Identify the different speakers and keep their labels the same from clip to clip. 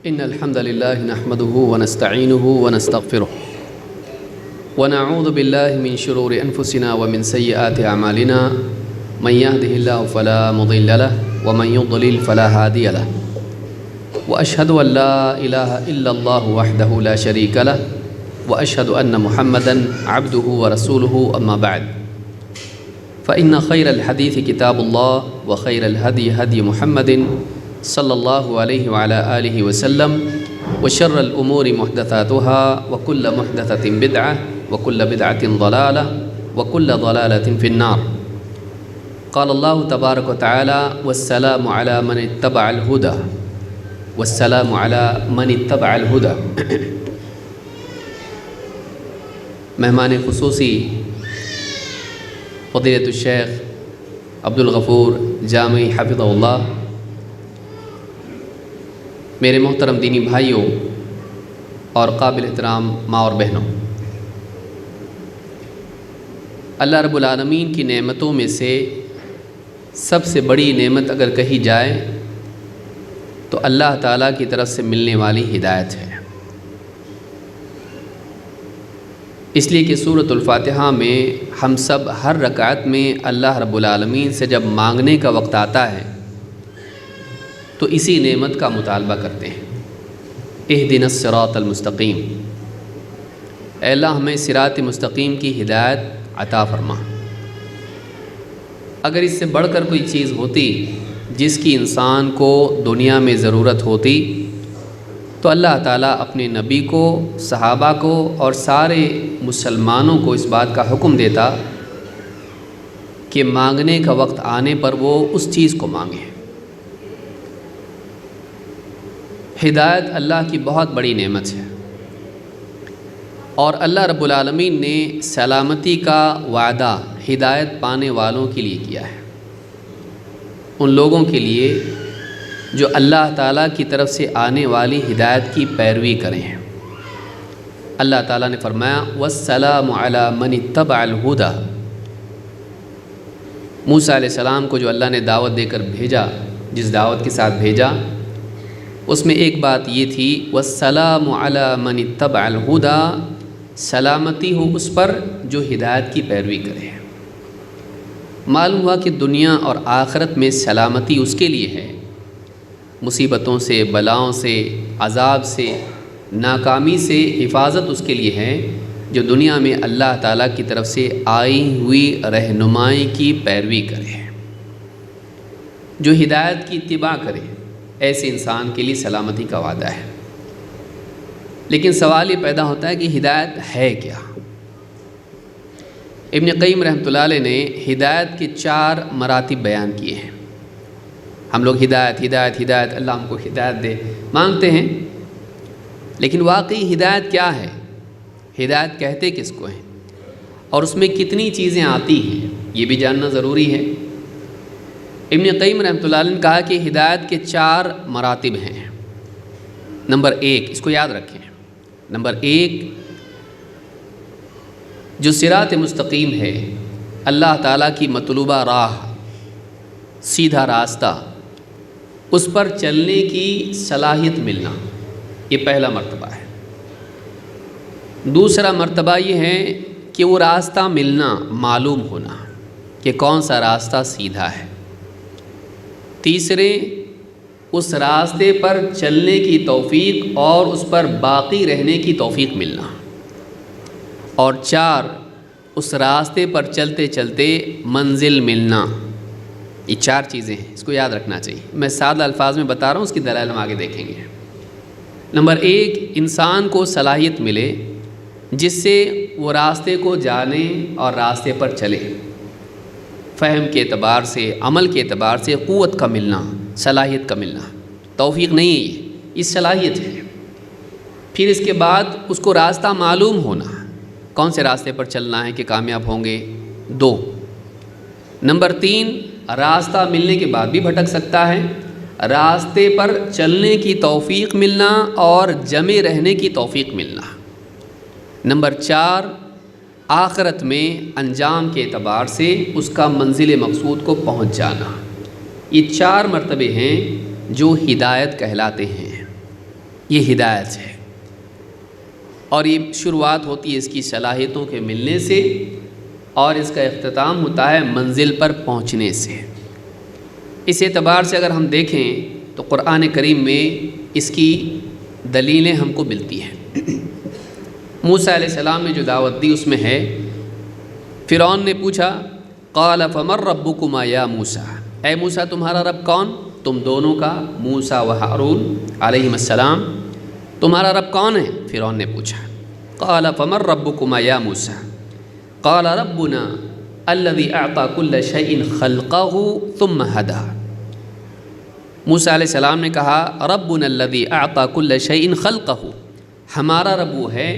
Speaker 1: إن الحمد لله نحمده ونستعينه ونستغفره ونعوذ بالله من شرور أنفسنا ومن سيئات أعمالنا من يهده الله فلا مضل له ومن يضلل فلا هادي له وأشهد أن لا إله إلا الله وحده لا شريك له وأشهد أن محمدًا عبده ورسوله أما بعد فإن خير الحديث كتاب الله وخير الهدي هدي محمد صلى الله عليه وعلى آله وسلم وشر الأمور محدثاتها وكل محدثة بدعة وكل بدعة ضلالة وكل ضلالة في النار. قال الله تبارك وتعالى والسلام على من اتبع الهدى والسلام على من اتبع الهدى. مہمان خصوصی فضیلۃ الشیخ عبدالغفور جامعی حفظہ اللہ، میرے محترم دینی بھائیوں اور قابل احترام ماں اور بہنوں، اللہ رب العالمین کی نعمتوں میں سے سب سے بڑی نعمت اگر کہی جائے تو اللہ تعالیٰ کی طرف سے ملنے والی ہدایت ہے. اس لیے کہ سورۃ الفاتحہ میں ہم سب ہر رکعت میں اللہ رب العالمین سے جب مانگنے کا وقت آتا ہے تو اسی نعمت کا مطالبہ کرتے ہیں. اہدنا الصراط المستقیم، اے اللہ ہمیں صراط مستقیم کی ہدایت عطا فرما. اگر اس سے بڑھ کر کوئی چیز ہوتی جس کی انسان کو دنیا میں ضرورت ہوتی تو اللہ تعالیٰ اپنے نبی کو، صحابہ کو اور سارے مسلمانوں کو اس بات کا حکم دیتا کہ مانگنے کا وقت آنے پر وہ اس چیز کو مانگیں. ہدایت اللہ کی بہت بڑی نعمت ہے، اور اللہ رب العالمین نے سلامتی کا وعدہ ہدایت پانے والوں کے لیے کیا ہے، ان لوگوں کے لیے جو اللہ تعالیٰ کی طرف سے آنے والی ہدایت کی پیروی کریں. اللہ تعالیٰ نے فرمایا والسلام علی من اتبع الہدی. موسیٰ علیہ السلام کو جو اللہ نے دعوت دے کر بھیجا، جس دعوت کے ساتھ بھیجا، اس میں ایک بات یہ تھی والسلام علی من اتبع الہدی، سلامتی ہو اس پر جو ہدایت کی پیروی کرے. معلوم ہوا کہ دنیا اور آخرت میں سلامتی اس کے لیے ہے، مصیبتوں سے، بلاؤں سے، عذاب سے، ناکامی سے حفاظت اس کے لیے ہے جو دنیا میں اللہ تعالیٰ کی طرف سے آئی ہوئی رہنمائی کی پیروی کرے، جو ہدایت کی اتباع کرے. ایسے انسان کے لیے سلامتی کا وعدہ ہے. لیکن سوال یہ پیدا ہوتا ہے کہ ہدایت ہے کیا؟ ابن قیم رحمۃ اللہ علیہ نے ہدایت کے 4 مراتب بیان کیے ہیں. ہم لوگ ہدایت ہدایت ہدایت، اللہ ہم کو ہدایت دے مانگتے ہیں، لیکن واقعی ہدایت کیا ہے؟ ہدایت کہتے کس کو ہیں اور اس میں کتنی چیزیں آتی ہیں، یہ بھی جاننا ضروری ہے. ابن قیم رحمۃ اللہ علیہ نے کہا کہ ہدایت کے 4 مراتب ہیں. نمبر 1، اس کو یاد رکھیں، نمبر 1 جو صراط مستقیم ہے، اللہ تعالیٰ کی مطلوبہ راہ، سیدھا راستہ، اس پر چلنے کی صلاحیت ملنا، یہ پہلا مرتبہ ہے. دوسرا مرتبہ یہ ہے کہ وہ راستہ ملنا، معلوم ہونا کہ کون سا راستہ سیدھا ہے. تیسرے، اس راستے پر چلنے کی توفیق اور اس پر باقی رہنے کی توفیق ملنا. اور 4، اس راستے پر چلتے چلتے منزل ملنا. یہ 4 چیزیں ہیں، اس کو یاد رکھنا چاہیے. میں سادہ الفاظ میں بتا رہا ہوں، اس کی دلائل ہم آگے دیکھیں گے. نمبر 1، انسان کو صلاحیت ملے جس سے وہ راستے کو جانے اور راستے پر چلے. فہم کے اعتبار سے، عمل کے اعتبار سے قوت کا ملنا، صلاحیت کا ملنا. توفیق نہیں ہے، یہ صلاحیت ہے. پھر اس کے بعد اس کو راستہ معلوم ہونا، کون سے راستے پر چلنا ہے کہ کامیاب ہوں گے. 2، نمبر 3، راستہ ملنے کے بعد بھی بھٹک سکتا ہے، راستے پر چلنے کی توفیق ملنا اور جمے رہنے کی توفیق ملنا. نمبر 4، آخرت میں انجام کے اعتبار سے اس کا منزل مقصود کو پہنچ جانا. یہ 4 مرتبے ہیں جو ہدایت کہلاتے ہیں. یہ ہدایت ہے، اور یہ شروعات ہوتی ہے اس کی صلاحیتوں کے ملنے سے، اور اس کا اختتام ہوتا ہے منزل پر پہنچنے سے۔ اس اعتبار سے اگر ہم دیکھیں تو قرآن کریم میں اس کی دلیلیں ہم کو ملتی ہیں۔ موسیٰ علیہ السلام نے جو دعوت دی اس میں ہے، فرعون نے پوچھا قال فمن ربکما یا موسیٰ، اے موسیٰ تمہارا رب کون؟ تم دونوں کا، موسیٰ و ہارون علیہم السلام، تمہارا رب کون ہے؟ فرعون نے پوچھا۔ قال فمن ربکما یا موسیٰ قال ربنا الذي اعطى كل شيء خلقه ثم هدى۔ موسیٰ علیہ السلام نے کہا ربنا الذي اعطى كل شيء خلقه، ہمارا رب وہ ہے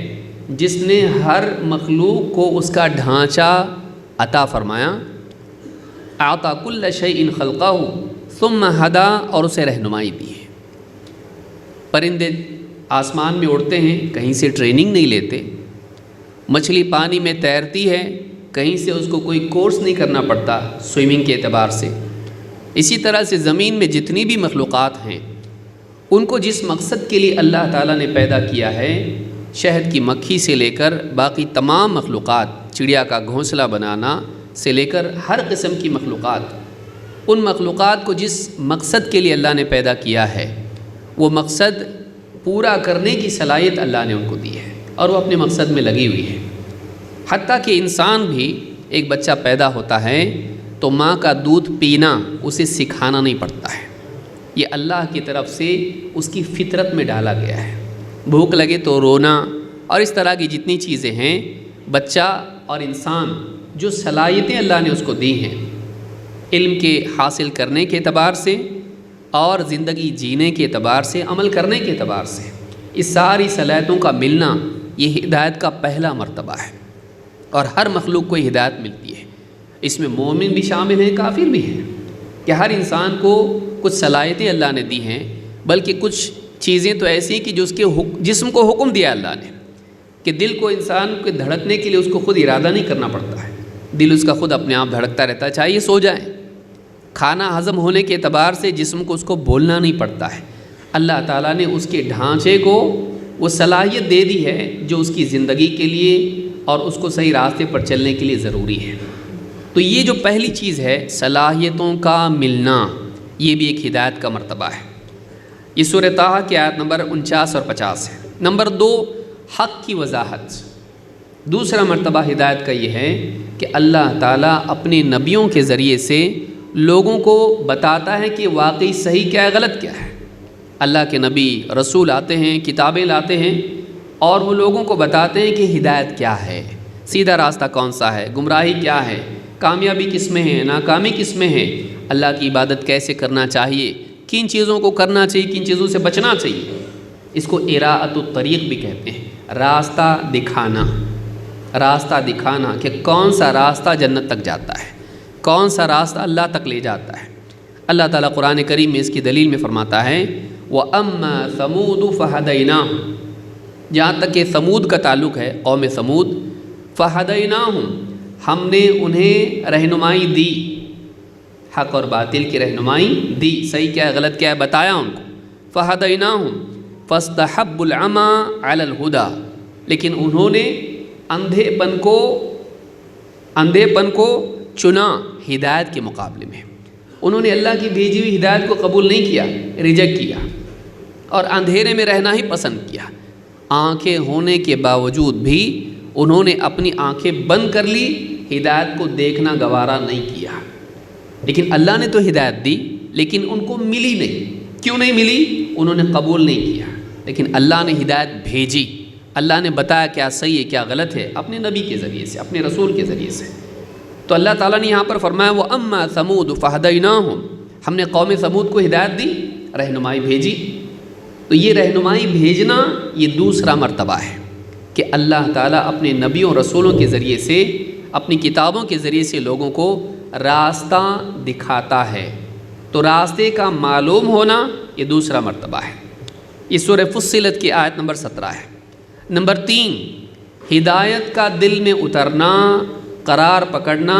Speaker 1: جس نے ہر مخلوق کو اس کا ڈھانچہ عطا فرمایا، اعطى كل شيء خلقه ثم هدى، اور اسے رہنمائی دی ہے۔ پرندے آسمان میں اڑتے ہیں، کہیں سے ٹریننگ نہیں لیتے، مچھلی پانی میں تیرتی ہے، کہیں سے اس کو کوئی کورس نہیں کرنا پڑتا سوئمنگ کے اعتبار سے۔ اسی طرح سے زمین میں جتنی بھی مخلوقات ہیں ان کو جس مقصد کے لیے اللہ تعالیٰ نے پیدا کیا ہے، شہد کی مکھی سے لے کر باقی تمام مخلوقات، چڑیا کا گھونسلہ بنانا سے لے کر ہر قسم کی مخلوقات، ان مخلوقات کو جس مقصد کے لیے اللہ نے پیدا کیا ہے وہ مقصد پورا کرنے کی صلاحیت اللہ نے ان کو دی ہے، اور وہ اپنے مقصد میں لگی ہوئی ہے۔ حتیٰ کہ انسان بھی، ایک بچہ پیدا ہوتا ہے تو ماں کا دودھ پینا اسے سکھانا نہیں پڑتا ہے، یہ اللہ کی طرف سے اس کی فطرت میں ڈالا گیا ہے۔ بھوک لگے تو رونا اور اس طرح کی جتنی چیزیں ہیں، بچہ اور انسان جو صلاحیتیں اللہ نے اس کو دی ہیں علم کے حاصل کرنے کے اعتبار سے اور زندگی جینے کے اعتبار سے، عمل کرنے کے اعتبار سے، اس ساری صلاحیتوں کا ملنا یہ ہدایت کا پہلا مرتبہ ہے، اور ہر مخلوق کو یہ ہدایت ملتی ہے۔ اس میں مومن بھی شامل ہیں، کافر بھی ہیں، کہ ہر انسان کو کچھ صلاحیتیں اللہ نے دی ہیں، بلکہ کچھ چیزیں تو ایسی ہیں کہ جو اس کے جسم کو حکم دیا اللہ نے، کہ دل کو انسان کے دھڑکنے کے لیے اس کو خود ارادہ نہیں کرنا پڑتا ہے، دل اس کا خود اپنے آپ دھڑکتا رہتا ہے، چاہیے سو جائے۔ کھانا ہضم ہونے کے اعتبار سے جسم کو اس کو بولنا نہیں پڑتا ہے، اللہ تعالیٰ نے اس کے ڈھانچے کو وہ صلاحیت دے دی ہے جو اس کی زندگی کے لیے اور اس کو صحیح راستے پر چلنے کے لیے ضروری ہے۔ تو یہ جو پہلی چیز ہے صلاحیتوں کا ملنا، یہ بھی ایک ہدایت کا مرتبہ ہے۔ یہ سورہ طٰہٰ کی آیت نمبر 49 اور 50 ہے۔ نمبر 2، حق کی وضاحت۔ دوسرا مرتبہ ہدایت کا یہ ہے کہ اللہ تعالیٰ اپنے نبیوں کے ذریعے سے لوگوں کو بتاتا ہے کہ واقعی صحیح کیا ہے، غلط کیا ہے۔ اللہ کے نبی رسول آتے ہیں، کتابیں لاتے ہیں، اور وہ لوگوں کو بتاتے ہیں کہ ہدایت کیا ہے، سیدھا راستہ کون سا ہے، گمراہی کیا ہے، کامیابی کس میں ہے، ناکامی کس میں ہے، اللہ کی عبادت کیسے کرنا چاہیے، کن چیزوں کو کرنا چاہیے، کن چیزوں سے بچنا چاہیے۔ اس کو اراءۃ الطریق بھی کہتے ہیں، راستہ دکھانا، راستہ دکھانا کہ کون سا راستہ جنت تک جاتا ہے، کون سا راستہ اللہ تک لے جاتا ہے۔ اللہ تعالیٰ قرآن کریم میں اس کی دلیل میں فرماتا ہے وَأَمَّا ثَمُودُ فَهَدَيْنَاهُمْ، جہاں تک کہ ثمود کا تعلق ہے، قوم ثمود، فَهَدَيْنَاهُمْ، ہم نے انہیں رہنمائی دی، حق اور باطل کی رہنمائی دی، صحیح کیا ہے غلط کیا ہے بتایا ان کو۔ فَهَدَيْنَاهُمْ فَاسْتَحَبُّوا الْعَمَى عَلَى الْهُدَى، لیکن انہوں نے اندھے پن کو چنا ہدایت کے مقابلے میں، انہوں نے اللہ کی بھیجی ہوئی ہدایت کو قبول نہیں کیا، ریجیکٹ کیا، اور اندھیرے میں رہنا ہی پسند کیا۔ آنکھیں ہونے کے باوجود بھی انہوں نے اپنی آنکھیں بند کر لی، ہدایت کو دیکھنا گوارا نہیں کیا۔ لیکن اللہ نے تو ہدایت دی، لیکن ان کو ملی نہیں۔ کیوں نہیں ملی؟ انہوں نے قبول نہیں کیا۔ لیکن اللہ نے ہدایت بھیجی، اللہ نے بتایا کیا صحیح ہے کیا غلط ہے، اپنے نبی کے ذریعے سے، اپنے رسول کے ذریعے سے۔ تو اللہ تعالیٰ نے یہاں پر فرمایا وَأَمَّا ثَمُودُ فَهَدَيْنَاهُمْ، ہم نے قوم ثمود کو ہدایت دی، رہنمائی بھیجی۔ تو یہ رہنمائی بھیجنا یہ دوسرا مرتبہ ہے کہ اللہ تعالیٰ اپنے نبیوں رسولوں کے ذریعے سے، اپنی کتابوں کے ذریعے سے لوگوں کو راستہ دکھاتا ہے۔ تو راستے کا معلوم ہونا یہ دوسرا مرتبہ ہے۔ یہ سورہ فصلت کی آیت نمبر 17 ہے۔ نمبر 3، ہدایت کا دل میں اترنا، قرار پکڑنا،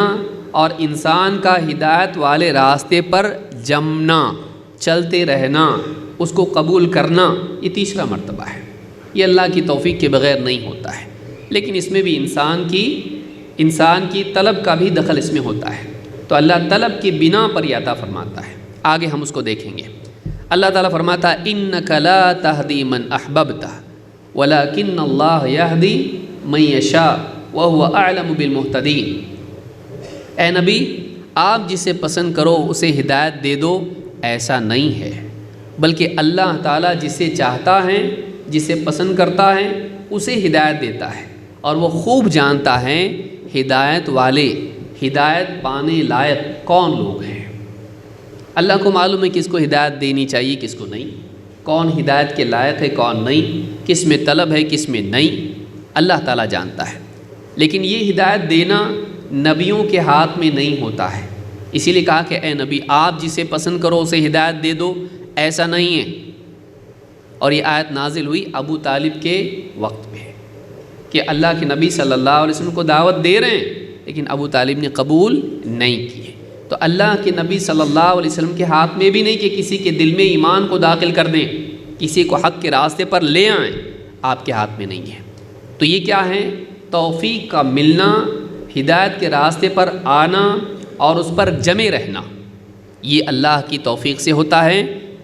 Speaker 1: اور انسان کا ہدایت والے راستے پر جمنا، چلتے رہنا، اس کو قبول کرنا، یہ تیسرا مرتبہ ہے۔ یہ اللہ کی توفیق کے بغیر نہیں ہوتا ہے، لیکن اس میں بھی انسان کی طلب کا بھی دخل اس میں ہوتا ہے، تو اللہ طلب کی بنا پر یہ عطا فرماتا ہے۔ آگے ہم اس کو دیکھیں گے۔ اللہ تعالیٰ فرماتا ہے اِنَّكَ لَا تَهْدِي مَنْ أَحْبَبْتَ وَلَكِنَّ اللَّهَ يَهْدِي مَن يَشَاءُ وَهُوَ أَعْلَمُ بِالْمُهْتَدِينَ۔ اے نبی، آپ جسے پسند کرو اسے ہدایت دے دو، ایسا نہیں ہے، بلکہ اللہ تعالیٰ جسے چاہتا ہے، جسے پسند کرتا ہے، اسے ہدایت دیتا ہے، اور وہ خوب جانتا ہے ہدایت والے، ہدایت پانے لائق کون لوگ ہیں۔ اللہ کو معلوم ہے کس کو ہدایت دینی چاہیے، کس کو نہیں، کون ہدایت کے لائق ہے، کون نہیں، کس میں طلب ہے، کس میں نہیں، اللہ تعالیٰ جانتا ہے۔ لیکن یہ ہدایت دینا نبیوں کے ہاتھ میں نہیں ہوتا ہے، اسی لیے کہا کہ اے نبی، آپ جسے پسند کرو اسے ہدایت دے دو، ایسا نہیں ہے۔ اور یہ آیت نازل ہوئی ابو طالب کے وقت میں کہ اللہ کے نبی صلی اللہ علیہ وسلم کو دعوت دے رہے ہیں، لیکن ابو طالب نے قبول نہیں کیے۔ تو اللہ کے نبی صلی اللہ علیہ وسلم کے ہاتھ میں بھی نہیں کہ کسی کے دل میں ایمان کو داخل کر دیں، کسی کو حق کے راستے پر لے آئیں، آپ کے ہاتھ میں نہیں ہے۔ تو یہ کیا ہے؟ توفیق کا ملنا، ہدایت کے راستے پر آنا اور اس پر جمے رہنا، یہ اللہ کی توفیق سے ہوتا ہے،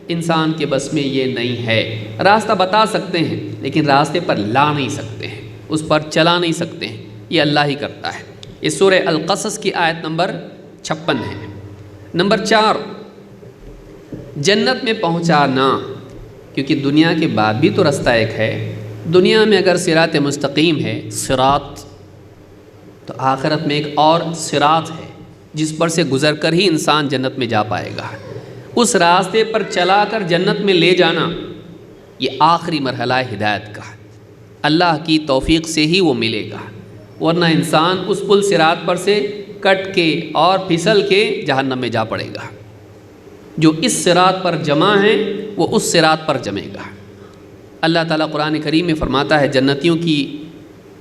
Speaker 1: انسان کے بس میں یہ نہیں ہے۔ راستہ بتا سکتے ہیں لیکن راستے پر لا نہیں سکتے ہیں، اس پر چلا نہیں سکتے ہیں، یہ اللہ ہی کرتا ہے۔ یہ سورہ القصص کی آیت نمبر 56 ہے۔ نمبر 4، جنت میں پہنچانا، کیونکہ دنیا کے بعد بھی تو رستہ ایک ہے۔ دنیا میں اگر صراط مستقیم ہے، صراط، تو آخرت میں ایک اور صراط ہے جس پر سے گزر کر ہی انسان جنت میں جا پائے گا۔ اس راستے پر چلا کر جنت میں لے جانا، یہ آخری مرحلہ ہے ہدایت کا، اللہ کی توفیق سے ہی وہ ملے گا، ورنہ انسان اس پل صراط پر سے کٹ کے اور پھسل کے جہنم میں جا پڑے گا۔ جو اس صراط پر جمع ہیں وہ اس صراط پر جمے گا۔ اللہ تعالیٰ قرآن کریم میں فرماتا ہے جنتیوں کی،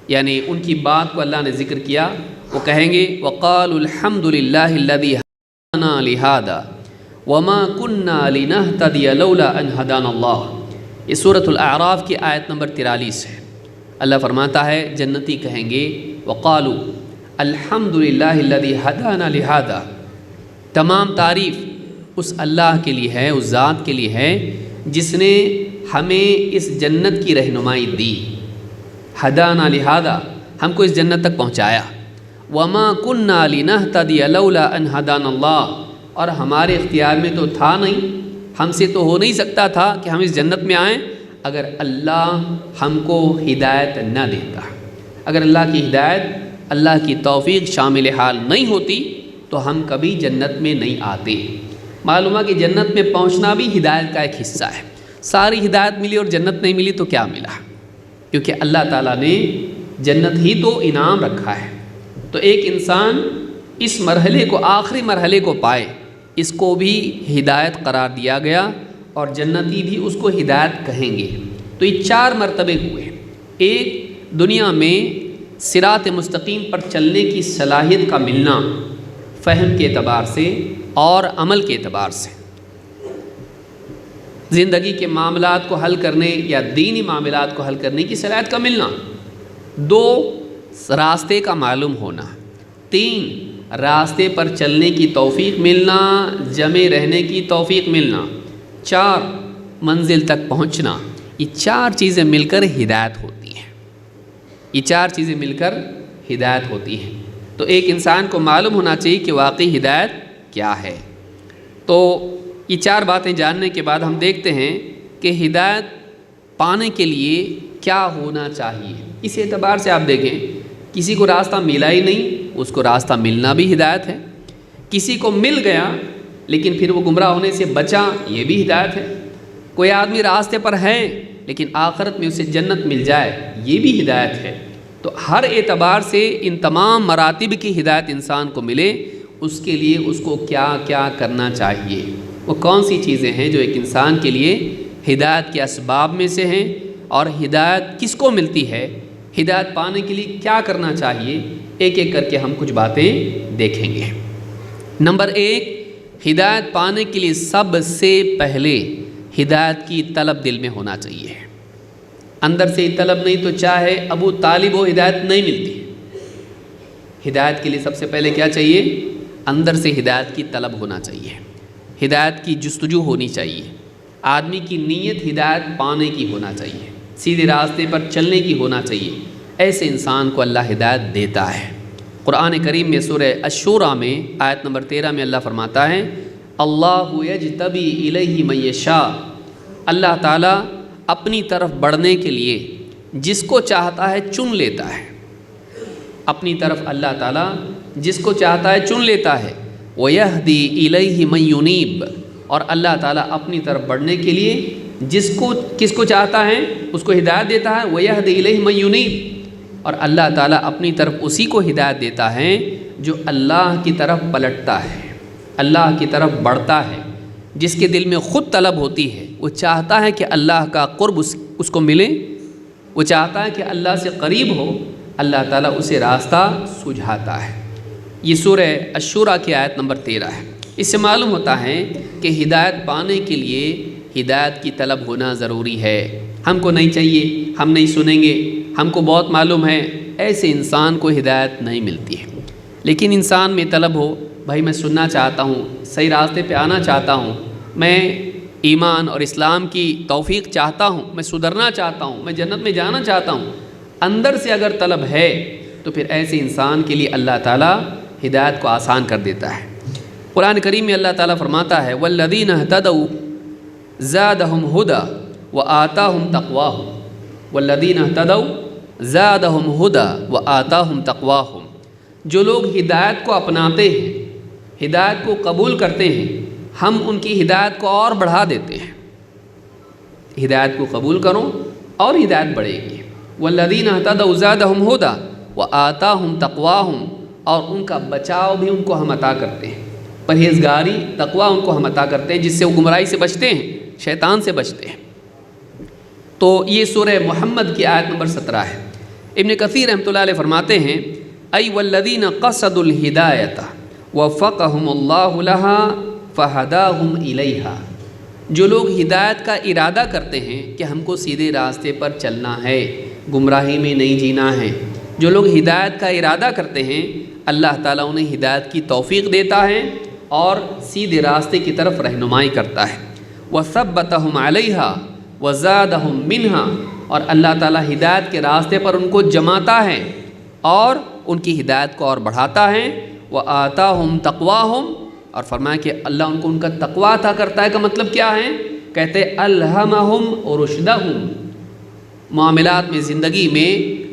Speaker 1: یعنی ان کی بات کو اللہ نے ذکر کیا، وہ کہیں گے وَقَالُوا الْحَمْدُ لِلَّهِ الَّذِي هَدَانَا لِهَذَا وَمَا كُنَّا لِنَهْتَدِيَ لَوْلَا أَنْ هَدَانَا اللَّهُ۔ یہ سورۃ الاعراف کی آیت نمبر 43 ہے۔ اللہ فرماتا ہے جنتی کہیں گے وَقَالُوا الحمد للہ الذی ہدانا لہذا، تمام تعریف اس اللہ کے لیے ہے، اس ذات کے لیے ہے جس نے ہمیں اس جنت کی رہنمائی دی، ہدانا لہذا، ہم کو اس جنت تک پہنچایا، وما کننا لنہتدی لولا ان ہدانا اللہ، اور ہمارے اختیار میں تو تھا نہیں، ہم سے تو ہو نہیں سکتا تھا کہ ہم اس جنت میں آئیں اگر اللہ ہم کو ہدایت نہ دیتا۔ اگر اللہ کی ہدایت، اللہ کی توفیق شامل حال نہیں ہوتی تو ہم کبھی جنت میں نہیں آتے۔ معلوم ہے کہ جنت میں پہنچنا بھی ہدایت کا ایک حصہ ہے۔ ساری ہدایت ملی اور جنت نہیں ملی تو کیا ملا؟ کیونکہ اللہ تعالیٰ نے جنت ہی تو انعام رکھا ہے۔ تو ایک انسان اس مرحلے کو، آخری مرحلے کو پائے، اس کو بھی ہدایت قرار دیا گیا، اور جنتی بھی اس کو ہدایت کہیں گے۔ تو یہ 4 مرتبے ہوئے۔ ایک، دنیا میں صراط مستقیم پر چلنے کی صلاحیت کا ملنا، فہم کے اعتبار سے اور عمل کے اعتبار سے، زندگی کے معاملات کو حل کرنے یا دینی معاملات کو حل کرنے کی صلاحیت کا ملنا۔ 2، راستے کا معلوم ہونا۔ 3، راستے پر چلنے کی توفیق ملنا، جمے رہنے کی توفیق ملنا۔ 4، منزل تک پہنچنا۔ یہ 4 چیزیں مل کر ہدایت ہوتی ہیں، یہ 4 چیزیں مل کر ہدایت ہوتی ہیں۔ تو ایک انسان کو معلوم ہونا چاہیے کہ واقعی ہدایت کیا ہے۔ تو یہ 4 باتیں جاننے کے بعد ہم دیکھتے ہیں کہ ہدایت پانے کے لیے کیا ہونا چاہیے۔ اس اعتبار سے آپ دیکھیں، کسی کو راستہ ملا ہی نہیں، اس کو راستہ ملنا بھی ہدایت ہے۔ کسی کو مل گیا لیکن پھر وہ گمراہ ہونے سے بچا، یہ بھی ہدایت ہے۔ کوئی آدمی راستے پر ہے لیکن آخرت میں اسے جنت مل جائے، یہ بھی ہدایت ہے۔ تو ہر اعتبار سے ان تمام مراتب کی ہدایت انسان کو ملے، اس کے لیے اس کو کیا کیا کرنا چاہیے، وہ کون سی چیزیں ہیں جو ایک انسان کے لیے ہدایت کے اسباب میں سے ہیں، اور ہدایت کس کو ملتی ہے، ہدایت پانے کے لیے کیا کرنا چاہیے، ایک ایک کر کے ہم کچھ باتیں دیکھیں گے۔ نمبر 1، ہدایت پانے کے لیے سب سے پہلے ہدایت کی طلب دل میں ہونا چاہیے. اندر سے ہی طلب نہیں تو چاہے ابو طالب ہو ہدایت نہیں ملتی. ہدایت کے لیے سب سے پہلے کیا چاہیے؟ اندر سے ہدایت کی طلب ہونا چاہیے، ہدایت کی جستجو ہونی چاہیے. آدمی کی نیت ہدایت پانے کی ہونا چاہیے، سیدھے راستے پر چلنے کی ہونا چاہیے. ایسے انسان کو اللہ ہدایت دیتا ہے. قرآن کریم میں سورہ الشورى میں آیت نمبر 13 میں اللہ فرماتا ہے اللہ یجتبی الیہ من یشاء. اللہ تعالیٰ اپنی طرف بڑھنے کے لیے جس کو چاہتا ہے چن لیتا ہے. اپنی طرف اللہ تعالیٰ جس کو چاہتا ہے چن لیتا ہے. وَيَهْدِي إِلَيْهِ مَن يُنِيبُ. اور اللہ تعالیٰ اپنی طرف بڑھنے کے لیے کس کو چاہتا ہے اس کو ہدایت دیتا ہے. وَيَهْدِي إِلَيْهِ مَن يُنِيبُ. اور اللہ تعالیٰ اپنی طرف اسی کو ہدایت دیتا ہے جو اللہ کی طرف پلٹتا ہے، اللہ کی طرف بڑھتا ہے، جس کے دل میں خود طلب ہوتی ہے. وہ چاہتا ہے کہ اللہ کا قرب اس کو ملے، وہ چاہتا ہے کہ اللہ سے قریب ہو. اللہ تعالیٰ اسے راستہ سجھاتا ہے. یہ سورہ الشورى کی آیت نمبر 13 ہے. اس سے معلوم ہوتا ہے کہ ہدایت پانے کے لیے ہدایت کی طلب ہونا ضروری ہے. ہم کو نہیں چاہیے، ہم نہیں سنیں گے، ہم کو بہت معلوم ہے، ایسے انسان کو ہدایت نہیں ملتی ہے. لیکن انسان میں طلب ہو، بھائی میں سننا چاہتا ہوں، صحیح راستے پہ آنا چاہتا ہوں، میں ایمان اور اسلام کی توفیق چاہتا ہوں، میں سدھرنا چاہتا ہوں، میں جنت میں جانا چاہتا ہوں. اندر سے اگر طلب ہے تو پھر ایسے انسان کے لیے اللہ تعالیٰ ہدایت کو آسان کر دیتا ہے. قرآن کریم میں اللہ تعالیٰ فرماتا ہے وَالَّذِينَ اهْتَدَوْا زَادَهُمْ هُدًى وَآتَاهُمْ تَقْوَاهُمْ وَالَّذِينَ اهْتَدَوْا زَادَهُمْ هُدًى وَآتَاهُمْ تَقْوَاهُمْ. جو لوگ ہدایت کو اپناتے ہیں، ہدایت کو قبول کرتے ہیں، ہم ان کی ہدایت کو اور بڑھا دیتے ہیں. ہدایت کو قبول کرو اور ہدایت بڑھے گی. وَالَّذِينَ اهْتَدَوْا زَادَهُمْ هُدًى وَآتَاهُمْ تَقْوَاهُمْ. اور ان کا بچاؤ بھی ان کو ہم عطا کرتے ہیں، پرہیزگاری تقویٰ ان کو ہم عطا کرتے ہیں، جس سے وہ گمراہی سے بچتے ہیں، شیطان سے بچتے ہیں. تو یہ سورہ محمد کی آیت نمبر 17 ہے. ابن کثیر رحمۃ اللہ علیہ فرماتے ہیں ای والذین قصدوا الہدایۃ وفقہم اللہ لہا فہداہم الیہا. جو لوگ ہدایت کا ارادہ کرتے ہیں کہ ہم کو سیدھے راستے پر چلنا ہے، گمراہی میں نہیں جینا ہے، جو لوگ ہدایت کا ارادہ کرتے ہیں اللہ تعالیٰ انہیں ہدایت کی توفیق دیتا ہے اور سیدھے راستے کی طرف رہنمائی کرتا ہے. وَثَبَّتَهُمْ عَلَيْهَا وَزَادَهُمْ مِنْهَا. اور اللہ تعالیٰ ہدایت کے راستے پر ان کو جماتا ہے اور ان کی ہدایت کو اور بڑھاتا ہے. وَآتَاهُمْ تَقْوَاهُمْ. اور فرمایا کہ اللہ ان کو ان کا تقویٰ عطا کرتا ہے. کا مطلب کیا ہے؟ کہتے الہمہم رشدہم. معاملات میں، زندگی میں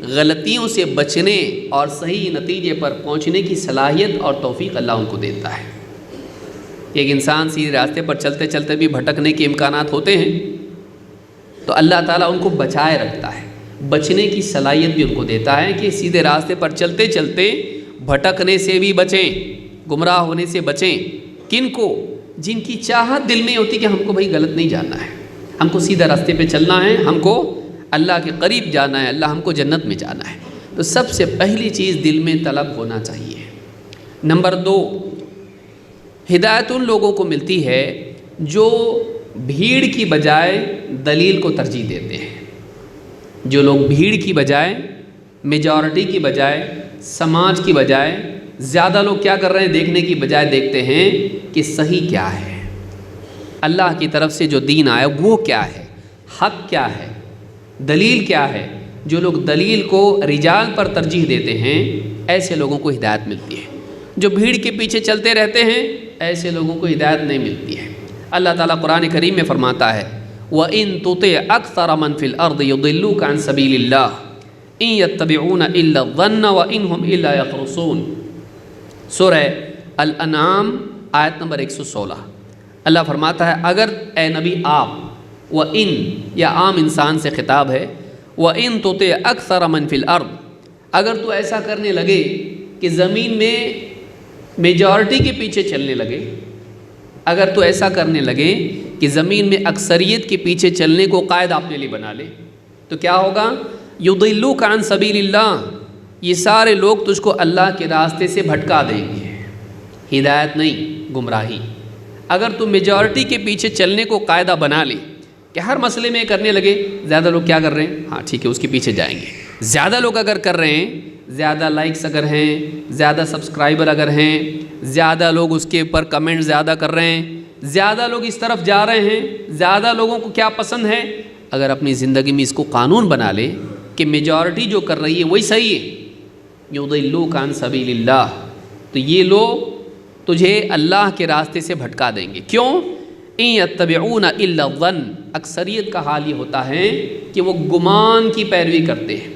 Speaker 1: غلطیوں سے بچنے اور صحیح نتیجے پر پہنچنے کی صلاحیت اور توفیق اللہ ان کو دیتا ہے. ایک انسان سیدھے راستے پر چلتے چلتے بھی بھٹکنے کے امکانات ہوتے ہیں تو اللہ تعالیٰ ان کو بچائے رکھتا ہے، بچنے کی صلاحیت بھی ان کو دیتا ہے کہ سیدھے راستے پر چلتے چلتے بھٹکنے سے بھی بچیں، گمراہ ہونے سے بچیں. کن کو؟ جن کی چاہت دل میں ہوتی کہ ہم کو بھائی غلط نہیں جاننا ہے، ہم کو سیدھا راستے پہ چلنا ہے، ہم کو اللہ کے قریب جانا ہے، اللہ ہم کو جنت میں جانا ہے. تو سب سے پہلی چیز دل میں طلب ہونا چاہیے. نمبر 2، ہدایت ان لوگوں کو ملتی ہے جو بھیڑ کی بجائے دلیل کو ترجیح دیتے ہیں. جو لوگ بھیڑ کی بجائے، میجورٹی کی بجائے، سماج کی بجائے، زیادہ لوگ کیا کر رہے ہیں دیکھنے کی بجائے دیکھتے ہیں کہ صحیح کیا ہے، اللہ کی طرف سے جو دین آیا وہ کیا ہے، حق کیا ہے، دلیل کیا ہے. جو لوگ دلیل کو رجال پر ترجیح دیتے ہیں ایسے لوگوں کو ہدایت ملتی ہے. جو بھیڑ کے پیچھے چلتے رہتے ہیں ایسے لوگوں کو ہدایت نہیں ملتی ہے. اللہ تعالیٰ قرآن کریم میں فرماتا ہے وَإِن تُطِعْ أَكْثَرَ مَنْ فِي الْأَرْضِ يُضِلُّوكَ عَنْ سَبِيلِ اللَّهِ إِن يَتَّبِعُونَ إِلَّا الظَّنَّ وَإِنْ هُمْ إِلَّا يَخْرُصُونَ. سورہ الانعام آیت نمبر 116. اللہ فرماتا ہے اگر اے نبی آپ، وَإِن یا عام انسان سے خطاب ہے، وَإِن تُطِعْ أَكْثَرَ مَنْ فِي الْأَرْضِ. اگر تو ایسا کرنے لگے کہ زمین میں میجورٹی کے پیچھے چلنے لگے، اگر تو ایسا کرنے لگے کہ زمین میں اکثریت کے پیچھے چلنے کو قائد اپنے لیے بنا لے، تو کیا ہوگا؟ یضلوک عن سبیل اللہ. یہ سارے لوگ تجھ کو اللہ کے راستے سے بھٹکا دیں گے. ہدایت نہیں، گمراہی. اگر تم میجورٹی کے پیچھے چلنے کو قاعدہ بنا لے کہ ہر مسئلے میں کرنے لگے، زیادہ لوگ کیا کر رہے ہیں، ہاں ٹھیک ہے اس کے پیچھے جائیں گے، زیادہ لوگ اگر کر رہے ہیں، زیادہ لائکس اگر ہیں، زیادہ سبسکرائبر اگر ہیں، زیادہ لوگ اس کے اوپر کمنٹ زیادہ کر رہے ہیں، زیادہ لوگ اس طرف جا رہے ہیں، زیادہ لوگوں کو کیا پسند ہے، اگر اپنی زندگی میں اس کو قانون بنا لے کہ میجورٹی جو کر رہی ہے وہی صحیح ہے، یضلوک عن سبیل اللہ، تو یہ لوگ تجھے اللہ کے راستے سے بھٹکا دیں گے۔ کیوں؟ ان یتبعون الا الظن، اکثریت کا حال یہ ہوتا ہے کہ وہ گمان کی پیروی کرتے ہیں،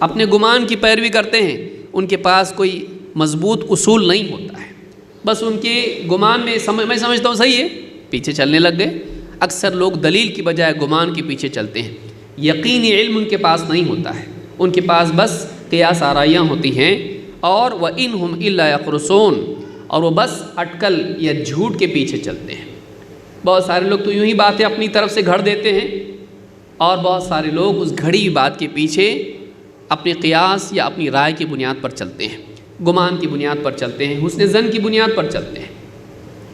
Speaker 1: اپنے گمان کی پیروی کرتے ہیں، ان کے پاس کوئی مضبوط اصول نہیں ہوتا ہے، بس ان کے گمان میں میں سمجھتا ہوں صحیح ہے، پیچھے چلنے لگ گئے۔ اکثر لوگ دلیل کی بجائے گمان کے پیچھے چلتے ہیں، یقینی علم ان کے پاس نہیں ہوتا ہے، ان کے پاس بس قیاس آرائیاں ہوتی ہیں، اور وَإِنْهُمْ إِلَّا يَخْرُصُونَ، اور وہ بس اٹکل یا جھوٹ کے پیچھے چلتے ہیں۔ بہت سارے لوگ تو یوں ہی باتیں اپنی طرف سے گھڑ دیتے ہیں، اور بہت سارے لوگ اس گھڑی ہوئی بات کے پیچھے اپنے قیاس یا اپنی رائے کی بنیاد پر چلتے ہیں، گمان کی بنیاد پر چلتے ہیں، حسن ظن کی بنیاد پر چلتے ہیں۔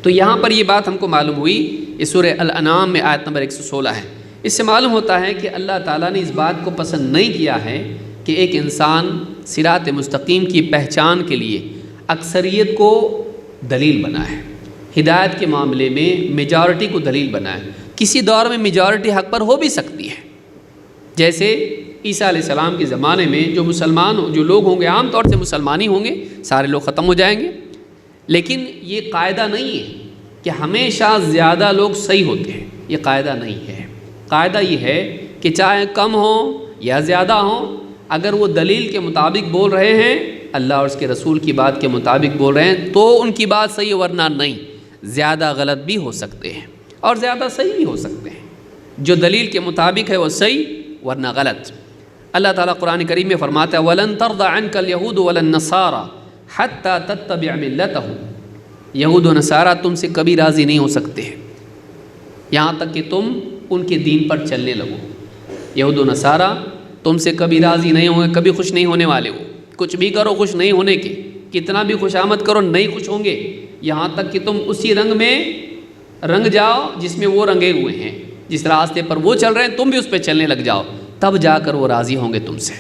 Speaker 1: تو یہاں پر یہ بات ہم کو معلوم ہوئی، یہ سورہ الانعام میں آیت نمبر 116 ہے۔ اس سے معلوم ہوتا ہے کہ اللہ تعالیٰ نے اس بات کو پسند نہیں کیا ہے کہ ایک انسان صراط مستقیم کی پہچان کے لیے اکثریت کو دلیل بنائے، ہدایت کے معاملے میں میجورٹی کو دلیل بنائے۔ کسی دور میں میجورٹی حق پر ہو بھی سکتی ہے، جیسے عیسیٰ علیہ السلام کے زمانے میں جو لوگ ہوں گے عام طور سے مسلمان ہی ہوں گے، سارے لوگ ختم ہو جائیں گے، لیکن یہ قاعدہ نہیں ہے کہ ہمیشہ زیادہ لوگ صحیح ہوتے ہیں، یہ قاعدہ نہیں ہے۔ قاعدہ یہ ہے کہ چاہے کم ہوں یا زیادہ ہوں، اگر وہ دلیل کے مطابق بول رہے ہیں، اللہ اور اس کے رسول کی بات کے مطابق بول رہے ہیں، تو ان کی بات صحیح، ورنہ نہیں۔ زیادہ غلط بھی ہو سکتے ہیں اور زیادہ صحیح بھی ہو سکتے ہیں، جو دلیل کے مطابق ہے وہ صحیح، ورنہ غلط۔ اللہ تعالیٰ قرآن کریم میں فرماتا ہے وَلَن تَرْضَ عَنْكَ الْيَهُودُ وَلَا النَّصَارَى حَتَّى تَتَّبِعَ مِلَّتَهُمْ، یہود و نصارہ تم سے کبھی راضی نہیں ہو سکتے یہاں تک کہ تم ان کے دین پر چلنے لگو۔ یہود و نصارہ تم سے کبھی راضی نہیں ہوں گے، کبھی خوش نہیں ہونے والے ہو، کچھ بھی کرو خوش نہیں ہونے کے، کتنا بھی خوش آمد کرو نہیں خوش ہوں گے، یہاں تک کہ تم اسی رنگ میں رنگ جاؤ جس میں وہ رنگے ہوئے ہیں، جس راستے پر وہ چل رہے ہیں تم بھی اس پہ چلنے لگ جاؤ، تب جا کر وہ راضی ہوں گے تم سے۔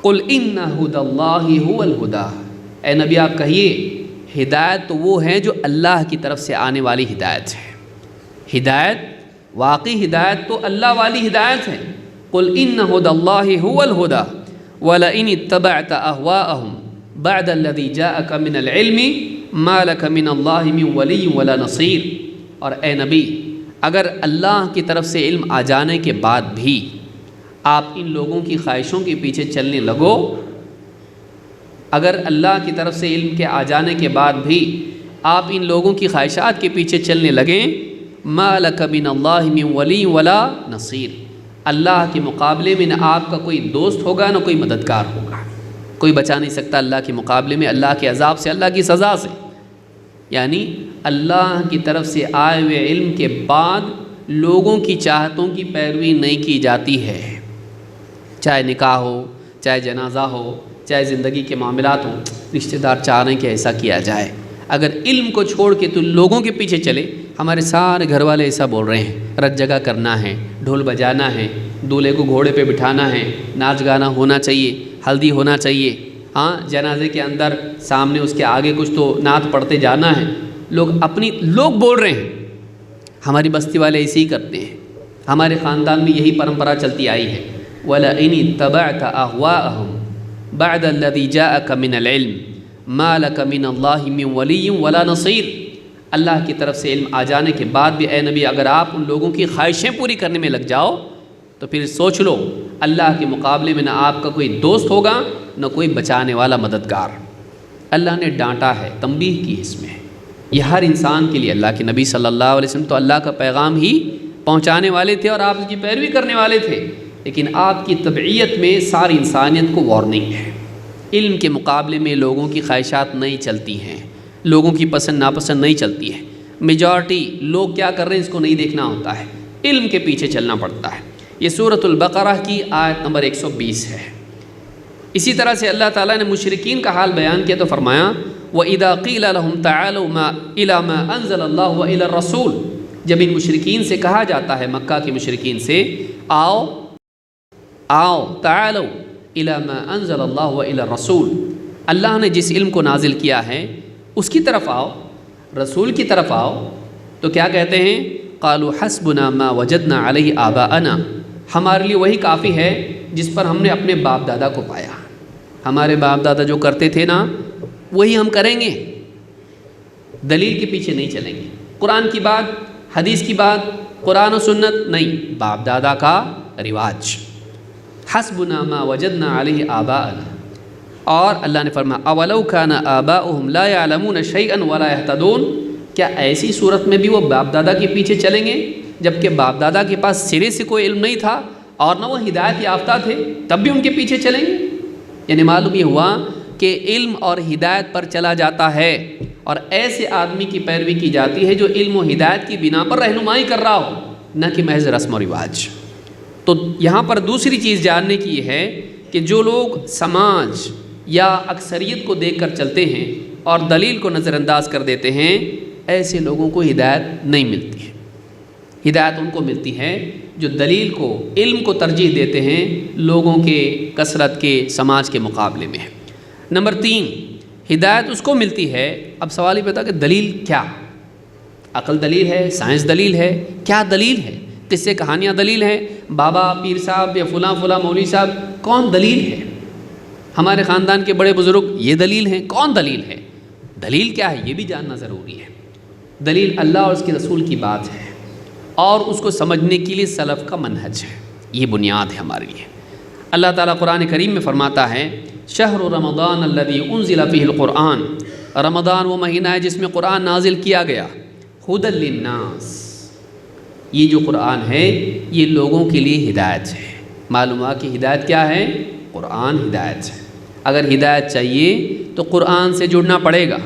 Speaker 1: قُلْ إِنَّ هُدَى اللَّهِ هُوَ الْهُدَى، اے نبی آپ کہیے ہدایت تو وہ ہے جو اللہ کی طرف سے آنے والی ہدایت ہے، ہدایت واقعی ہدایت تو اللہ والی ہدایت ہے۔ قُلْ إِنَّ هُدَى اللَّهِ هُوَ الْهُدَى وَلَئِنِ اتَّبَعْتَ أَهْوَاءَهُمْ بَعْدَ الَّذِي جَاءَكَ مِنَ الْعِلْمِ مَا لَكَ مِنَ اللَّهِ مِنْ وَلِيٍّ وَلَا نَصِيرٍ، اور اے نبی اگر اللہ کی طرف سے علم آ جانے کے بعد بھی آپ ان لوگوں کی خواہشوں کے پیچھے چلنے لگو، اگر اللہ کی طرف سے علم کے آ جانے کے بعد بھی آپ ان لوگوں کی خواہشات کے پیچھے چلنے لگیں، مَا لَكَ مِنَ اللَّهِ مِنْ وَلِيٍّ وَلَا نَصِيرٍ، اللہ کے مقابلے میں نہ آپ کا کوئی دوست ہوگا نہ کوئی مددگار ہوگا، کوئی بچا نہیں سکتا اللہ کے مقابلے میں، اللہ کے عذاب سے، اللہ کی سزا سے۔ یعنی اللہ کی طرف سے آئے ہوئے علم کے بعد لوگوں کی چاہتوں کی پیروی نہیں کی جاتی ہے، چاہے نکاح ہو، چاہے جنازہ ہو، چاہے زندگی کے معاملات ہوں، رشتہ دار چاہ رہے ہیں کہ ایسا کیا جائے، اگر علم کو چھوڑ کے تو لوگوں کے پیچھے چلے، ہمارے سارے گھر والے ایسا بول رہے ہیں، رت جگہ کرنا ہے، ڈھول بجانا ہے، دولہے کو گھوڑے پہ بٹھانا ہے، ناچ گانا ہونا چاہیے، ہلدی ہونا چاہیے، ہاں جنازے کے اندر سامنے اس کے آگے کچھ تو نعت پڑھتے جانا ہے، لوگ بول رہے ہیں، ہماری بستی والے ایسے ہی کرتے ہیں، ہمارے خاندان میں یہی پرمپرا چلتی آئی ہے۔ وَلَئِنِ اتَّبَعْتَ أَهْوَاءَهُمْ بَعْدَ الَّذِي جَاءَكَ مِنَ الْعِلْمِ مَا لَكَ مِنَ اللَّهِ مِنْ وَلِيٍّ وَلَا نَصِيرٍ، اللہ کی طرف سے علم آ جانے کے بعد بھی اے نبی اگر آپ ان لوگوں کی خواہشیں پوری کرنے میں لگ جاؤ تو پھر سوچ لو اللہ کے مقابلے میں نہ آپ کا کوئی دوست ہوگا نہ کوئی بچانے والا مددگار۔ اللہ نے ڈانٹا ہے، تنبیہ کی اس میں، یہ ہر انسان کے لیے، اللہ کے نبی صلی اللہ علیہ وسلم تو اللہ کا پیغام ہی پہنچانے والے تھے اور آپ اس کی پیروی کرنے والے تھے، لیکن آپ کی طبعیت میں ساری انسانیت کو وارننگ ہے، علم کے مقابلے میں لوگوں کی خواہشات نہیں چلتی ہیں، لوگوں کی پسند ناپسند نہیں چلتی ہے، میجورٹی لوگ کیا کر رہے ہیں اس کو نہیں دیکھنا ہوتا ہے، علم کے پیچھے چلنا پڑتا ہے۔ یہ سورۃ البقرہ کی آیت نمبر 120 ہے۔ اسی طرح سے اللہ تعالیٰ نے مشرکین کا حال بیان کیا تو فرمایا وَإِذَا قِيلَ لَهُمْ تَعَالَوْا إِلَى مَا أَنزَلَ اللَّهُ وَإِلَى الرَّسُولِ، جب ان مشرکین سے کہا جاتا ہے، مکہ کے مشرکین سے، آؤ تعالوا إِلَى مَا أَنزَلَ اللَّهُ وَإِلَى الرَّسُولِ، اللہ نے جس علم کو نازل کیا ہے اس کی طرف آؤ، رسول کی طرف آؤ، تو کیا کہتے ہیں؟ قالوا حسبنا ما وجدنا علیہ آباءنا، ہمارے لیے وہی کافی ہے جس پر ہم نے اپنے باپ دادا کو پایا، ہمارے باپ دادا جو کرتے تھے نا وہی ہم کریں گے، دلیل کے پیچھے نہیں چلیں گے، قرآن کی بات، حدیث کی بات، قرآن و سنت نہیں، باپ دادا کا رواج، حسبنا ما وجدنا علیہ آباءنا۔ اور اللہ نے فرمایا اولو کان آباؤہم لا یعلمون شیئا ولا یہتدون، کیا ایسی صورت میں بھی وہ باپ دادا کے پیچھے چلیں گے جبکہ باپ دادا کے پاس سرے سے کوئی علم نہیں تھا اور نہ وہ ہدایت یافتہ تھے، تب بھی ان کے پیچھے چلیں گے؟ یعنی معلوم یہ ہوا کہ علم اور ہدایت پر چلا جاتا ہے اور ایسے آدمی کی پیروی کی جاتی ہے جو علم و ہدایت کی بنا پر رہنمائی کر رہا ہو، نہ کہ محض رسم و رواج۔ تو یہاں پر دوسری چیز جاننے کی یہ ہے کہ جو لوگ سماج یا اکثریت کو دیکھ کر چلتے ہیں اور دلیل کو نظر انداز کر دیتے ہیں، ایسے لوگوں کو ہدایت نہیں ملتی ہے۔ ہدایت ان کو ملتی ہے جو دلیل کو، علم کو ترجیح دیتے ہیں لوگوں کے کثرت کے، سماج کے مقابلے میں۔ نمبر 3، ہدایت اس کو ملتی ہے، اب سوال یہ پیدا کہ دلیل کیا؟ عقل دلیل ہے، سائنس دلیل ہے، کیا دلیل ہے؟ قصے کہانیاں دلیل ہیں، بابا پیر صاحب یا فلاں مولوی صاحب، کون دلیل ہے؟ ہمارے خاندان کے بڑے بزرگ یہ دلیل ہیں، کون دلیل ہے؟ دلیل کیا ہے یہ بھی جاننا ضروری ہے۔ دلیل اللہ اور اس کے رسول کی بات ہے اور اس کو سمجھنے کے لیے سلف کا منہج ہے، یہ بنیاد ہے ہمارے لیے۔ اللہ تعالیٰ قرآن کریم میں فرماتا ہے شہر رمضان الذی انزل فیہ القرآن، رمضان وہ مہینہ ہے جس میں قرآن نازل کیا گیا، ھدی للناس، یہ جو قرآن ہے یہ لوگوں کے لیے ہدایت ہے۔ معلوم ہوا کہ ہدایت کیا ہے؟ قرآن ہدایت ہے۔ اگر ہدایت چاہیے تو قرآن سے جڑنا پڑے گا،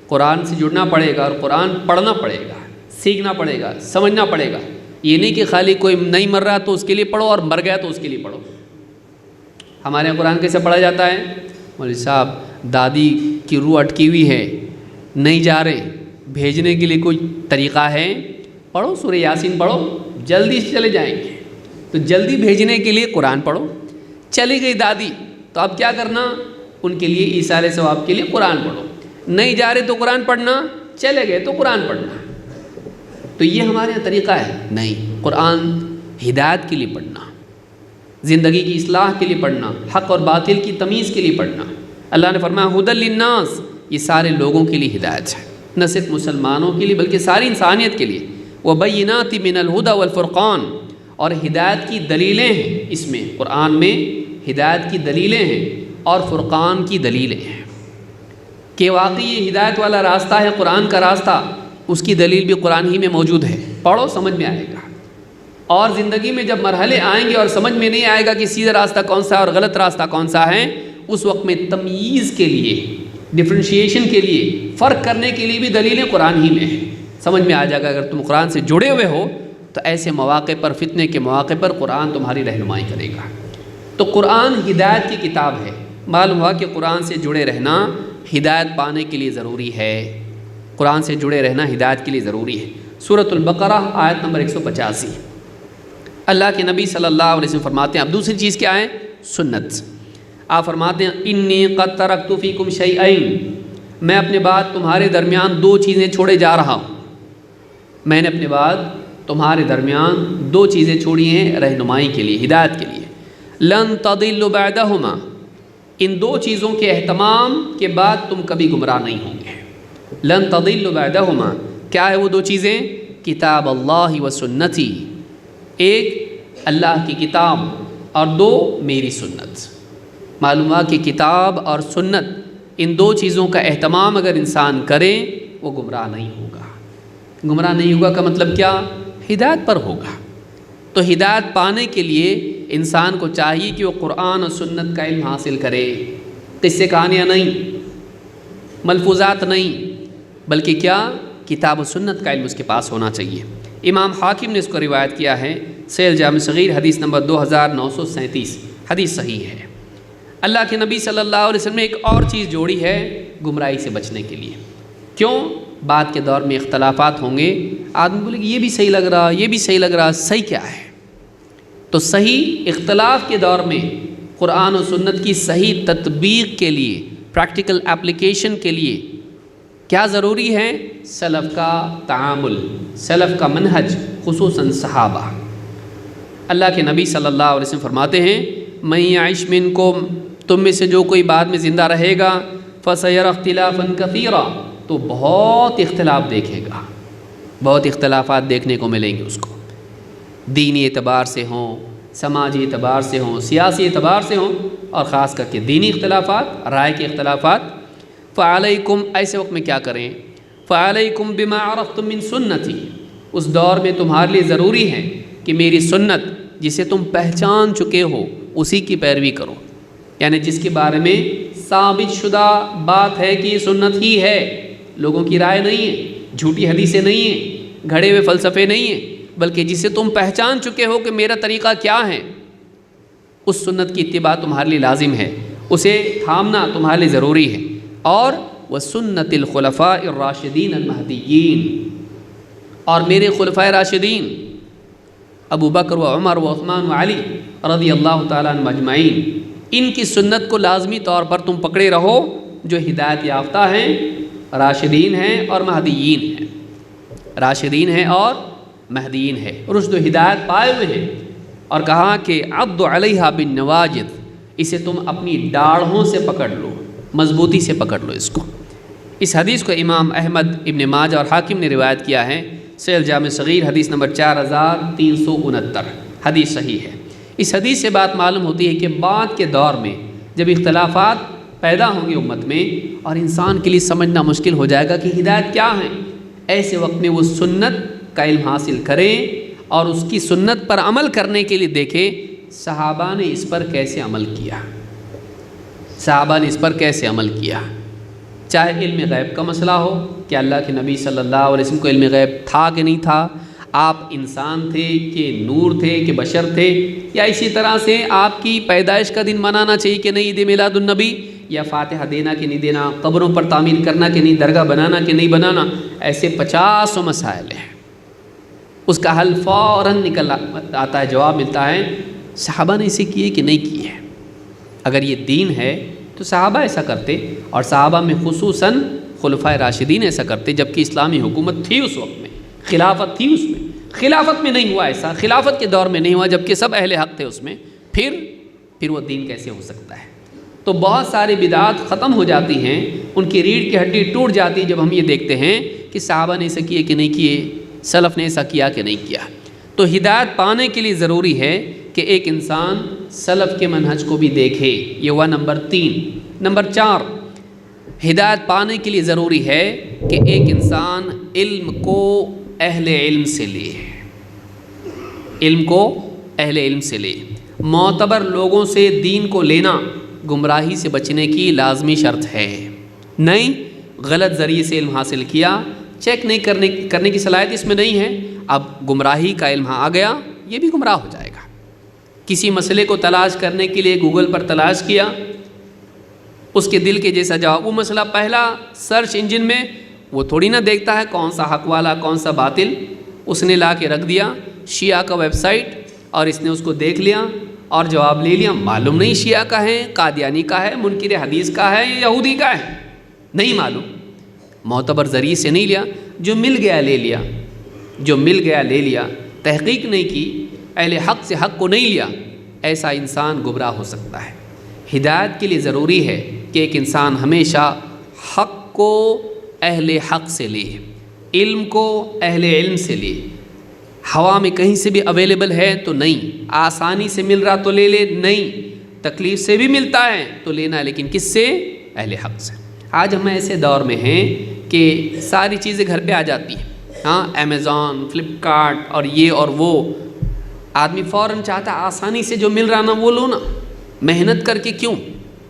Speaker 1: قرآن سے جڑنا پڑے گا اور قرآن پڑھنا پڑے گا، سیکھنا پڑے گا، سمجھنا پڑے گا۔ یہ نہیں کہ خالی کوئی نہیں مر رہا تو اس کے لیے پڑھو اور مر گیا تو اس کے لیے پڑھو۔ ہمارے یہاں قرآن کیسے پڑھا جاتا ہے؟ مولوی صاحب دادی کی روح اٹکی ہوئی ہے، نہیں جا رہے، بھیجنے کے لیے کوئی طریقہ ہے؟ پڑھو سورہ یاسین پڑھو، جلدی سے چلے جائیں گے۔ تو جلدی بھیجنے کے لیے قرآن پڑھو۔ چلی گئی دادی تو اب کیا کرنا؟ ان کے لیے ایصال ثواب کے لیے قرآن پڑھو۔ نہیں جا رہے تو قرآن پڑھنا، چلے گئے تو قرآن پڑھنا۔ تو یہ ہمارے یہاں طریقہ ہے؟ نہیں، قرآن ہدایت کے لیے پڑھنا، زندگی کی اصلاح کے لیے پڑھنا، حق اور باطل کی تمیز کے لیے پڑھنا۔ اللہ نے فرمایا ھدی للناس، یہ سارے لوگوں کے لیے ہدایت ہے، نہ صرف مسلمانوں کے لیے بلکہ ساری انسانیت کے لیے۔ وبینات من الھدی والفرقان، اور ہدایت کی دلیلیں ہیں، اس میں قرآن میں ہدایت کی دلیلیں ہیں اور فرقان کی دلیلیں ہیں کہ واقعی یہ ہدایت والا راستہ ہے، قرآن کا راستہ، اس کی دلیل بھی قرآن ہی میں موجود ہے۔ پڑھو سمجھ میں آئے گا، اور زندگی میں جب مرحلے آئیں گے اور سمجھ میں نہیں آئے گا کہ سیدھا راستہ کون سا ہے اور غلط راستہ کون سا ہے، اس وقت میں تمییز کے لیے، ڈفرینشیشن کے لیے، فرق کرنے کے لیے بھی دلیلیں قرآن ہی میں ہیں، سمجھ میں آ جائے گا۔ اگر تم قرآن سے جڑے ہوئے ہو تو ایسے مواقع پر، فتنے کے مواقع پر قرآن تمہاری رہنمائی کرے گا۔ تو قرآن ہدایت کی کتاب ہے۔ معلوم ہوا کہ قرآن سے جڑے رہنا ہدایت پانے کے لیے ضروری ہے، قرآن سے جڑے رہنا ہدایت کے لیے ضروری ہے۔ سورۃ البقرہ آیت نمبر 185، اللہ کے نبی صلی اللہ علیہ وسلم فرماتے ہیں، اب دوسری چیز کیا ہے؟ سنت۔ آپ فرماتے ہیں انی قد ترکت فیکم شیئین، میں اپنے بعد تمہارے درمیان 2 چیزیں چھوڑے جا رہا ہوں، میں نے اپنے بعد تمہارے درمیان 2 چیزیں چھوڑی ہیں رہنمائی کے لیے، ہدایت کے لیے۔ لن تضلوا بعدہما، ان 2 چیزوں کے اہتمام کے بعد تم کبھی گمراہ نہیں ہوں گے۔ لن تضلوا بعدہما، کیا ہے وہ 2 چیزیں؟ کتاب اللہ و سنتی، ایک اللہ کی کتاب اور 2 میری سنت۔ معلوم ہوا کہ کتاب اور سنت، ان 2 چیزوں کا اہتمام اگر انسان کرے وہ گمراہ نہیں ہوگا۔ گمراہ نہیں ہوگا کا مطلب کیا؟ ہدایت پر ہوگا۔ تو ہدایت پانے کے لیے انسان کو چاہیے کہ وہ قرآن و سنت کا علم حاصل کرے، قصے کہانیاں نہیں، ملفوظات نہیں، بلکہ کیا؟ کتاب و سنت کا علم اس کے پاس ہونا چاہیے۔ امام حاکم نے اس کو روایت کیا ہے، صحیح جامع صغیر حدیث نمبر 2937، حدیث صحیح ہے۔ اللہ کے نبی صلی اللہ علیہ وسلم نے ایک اور چیز جوڑی ہے گمراہی سے بچنے کے لیے۔ کیوں؟ بعد کے دور میں اختلافات ہوں گے، آدمی بولے کہ یہ بھی صحیح لگ رہا، یہ بھی صحیح لگ رہا، صحیح کیا ہے؟ تو صحیح اختلاف کے دور میں قرآن و سنت کی صحیح تطبیق کے لیے، پریکٹیکل اپلیکیشن کے لیے کیا ضروری ہے؟ سلف کا تعامل، سلف کا منہج، خصوصاً صحابہ۔ اللہ کے نبی صلی اللہ علیہ وسلم فرماتے ہیں من یعش منکم، تم میں سے جو کوئی بعد میں زندہ رہے گا، فسیر اختلافا کثیرا، تو بہت اختلاف دیکھے گا، بہت اختلافات دیکھنے کو ملیں گے اس کو، دینی اعتبار سے ہوں، سماجی اعتبار سے ہوں، سیاسی اعتبار سے ہوں، اور خاص کر کے دینی اختلافات، رائے کے اختلافات۔ فعلیکم، ایسے وقت میں کیا کریں؟ فعلیکم بما عرفتم من سنتی، اس دور میں تمہارے لیے ضروری ہے کہ میری سنت جسے تم پہچان چکے ہو اسی کی پیروی کرو، یعنی جس کے بارے میں ثابت شدہ بات ہے کہ یہ سنت ہی ہے، لوگوں کی رائے نہیں ہے، جھوٹی حدیثیں نہیں ہیں، گھڑے ہوئے فلسفے نہیں ہیں، بلکہ جسے تم پہچان چکے ہو کہ میرا طریقہ کیا ہے، اس سنت کی اتباع تمہارے لیے لازم ہے، اسے تھامنا تمہارے لیے ضروری ہے۔ اور وسنت الخلفاء الراشدین المہدیین، اور میرے خلفائے راشدین ابو بکر و عمر و عثمان و علی رضی اللہ تعالیٰ عنہ اجمعین، ان کی سنت کو لازمی طور پر تم پکڑے رہو، جو ہدایت یافتہ ہیں، راشدین ہیں اور مہدیین ہیں، راشدین ہیں اور مہدیین ہیں، رشد و ہدایت پائے ہوئے ہیں۔ اور کہا کہ عضوا علیہا بالنواجذ، اسے تم اپنی ڈاڑھوں سے پکڑ لو، مضبوطی سے پکڑ لو اس کو۔ اس حدیث کو امام احمد ابن ماجہ اور حاکم نے روایت کیا ہے، صحیح الجامع صغیر حدیث نمبر 4369، حدیث صحیح ہے۔ اس حدیث سے بات معلوم ہوتی ہے کہ بعد کے دور میں جب اختلافات پیدا ہوں گے امت میں، اور انسان کے لیے سمجھنا مشکل ہو جائے گا کہ ہدایت کیا ہے، ایسے وقت میں وہ سنت کا علم حاصل کریں اور اس کی سنت پر عمل کرنے کے لیے دیکھیں صحابہ نے اس پر کیسے عمل کیا، صحابہ نے اس پر کیسے عمل کیا۔ چاہے علم غیب کا مسئلہ ہو کہ اللہ کے نبی صلی اللہ علیہ وسلم کو علم غیب تھا کہ نہیں تھا، آپ انسان تھے کہ نور تھے کہ بشر تھے، یا اسی طرح سے آپ کی پیدائش کا دن منانا چاہیے کہ نہیں، عید میلاد النبی، یا فاتحہ دینا کہ نہیں دینا، قبروں پر تعمیر کرنا کہ نہیں، درگاہ بنانا کہ نہیں بنانا، ایسے 50 مسائل ہیں، اس کا حل فوراً نکل آتا ہے، جواب ملتا ہے صحابہ نے اسے کیے کہ نہیں کیے۔ اگر یہ دین ہے تو صحابہ ایسا کرتے، اور صحابہ میں خصوصاً خلفائے راشدین ایسا کرتے، جبکہ اسلامی حکومت تھی اس وقت میں، خلافت تھی اس میں، خلافت میں نہیں ہوا ایسا، خلافت کے دور میں نہیں ہوا جبکہ سب اہل حق تھے اس میں، پھر وہ دین کیسے ہو سکتا ہے؟ تو بہت ساری بدعات ختم ہو جاتی ہیں، ان کی ریڑھ کی ہڈی ٹوٹ جاتی ہے جب ہم یہ دیکھتے ہیں کہ صحابہ نے ایسا کیے کہ نہیں کیے، سلف نے ایسا کیا کہ نہیں کیا۔ تو ہدایت پانے کے لیے ضروری ہے کہ ایک انسان سلف کے منہج کو بھی دیکھے، یہ ہوا نمبر 3۔ نمبر 4، ہدایت پانے کے لیے ضروری ہے کہ ایک انسان علم کو اہل علم سے لے، علم کو اہل علم سے لے۔ معتبر لوگوں سے دین کو لینا گمراہی سے بچنے کی لازمی شرط ہے، نہیں غلط ذریعے سے علم حاصل کیا، چیک نہیں کرنے کی صلاحیت اس میں نہیں ہے، اب گمراہی کا علم آ گیا، یہ بھی گمراہ ہو جائے گا۔ کسی مسئلے کو تلاش کرنے کے لیے گوگل پر تلاش کیا، اس کے دل کے جیسا جواب، وہ مسئلہ پہلا سرچ انجن میں وہ تھوڑی نہ دیکھتا ہے کون سا حق والا کون سا باطل، اس نے لا کے رکھ دیا شیعہ کا ویب سائٹ، اور اس نے اس کو دیکھ لیا اور جواب لے لیا، معلوم نہیں شیعہ کا ہے، قادیانی کا ہے، منکر حدیث کا ہے، یہودی کا ہے، نہیں معلوم، معتبر ذریعے سے نہیں لیا، جو مل گیا لے لیا، جو مل گیا لے لیا، تحقیق نہیں کی، اہل حق سے حق کو نہیں لیا، ایسا انسان گمراہ ہو سکتا ہے۔ ہدایت کے لیے ضروری ہے کہ ایک انسان ہمیشہ حق کو اہل حق سے لے، علم کو اہل علم سے لے، ہوا میں کہیں سے بھی اویلیبل ہے تو نہیں، آسانی سے مل رہا تو لے لے، نہیں تکلیف سے بھی ملتا ہے تو لینا ہے، لیکن کس سے؟ اہل حق سے۔ آج ہم ایسے دور میں ہیں کہ ساری چیزیں گھر پہ آ جاتی ہیں، ہاں امیزون، فلپکارٹ اور یہ اور وہ، آدمی فوراً چاہتا ہے آسانی سے جو مل رہا نا وہ لو نا، محنت کر کے کیوں؟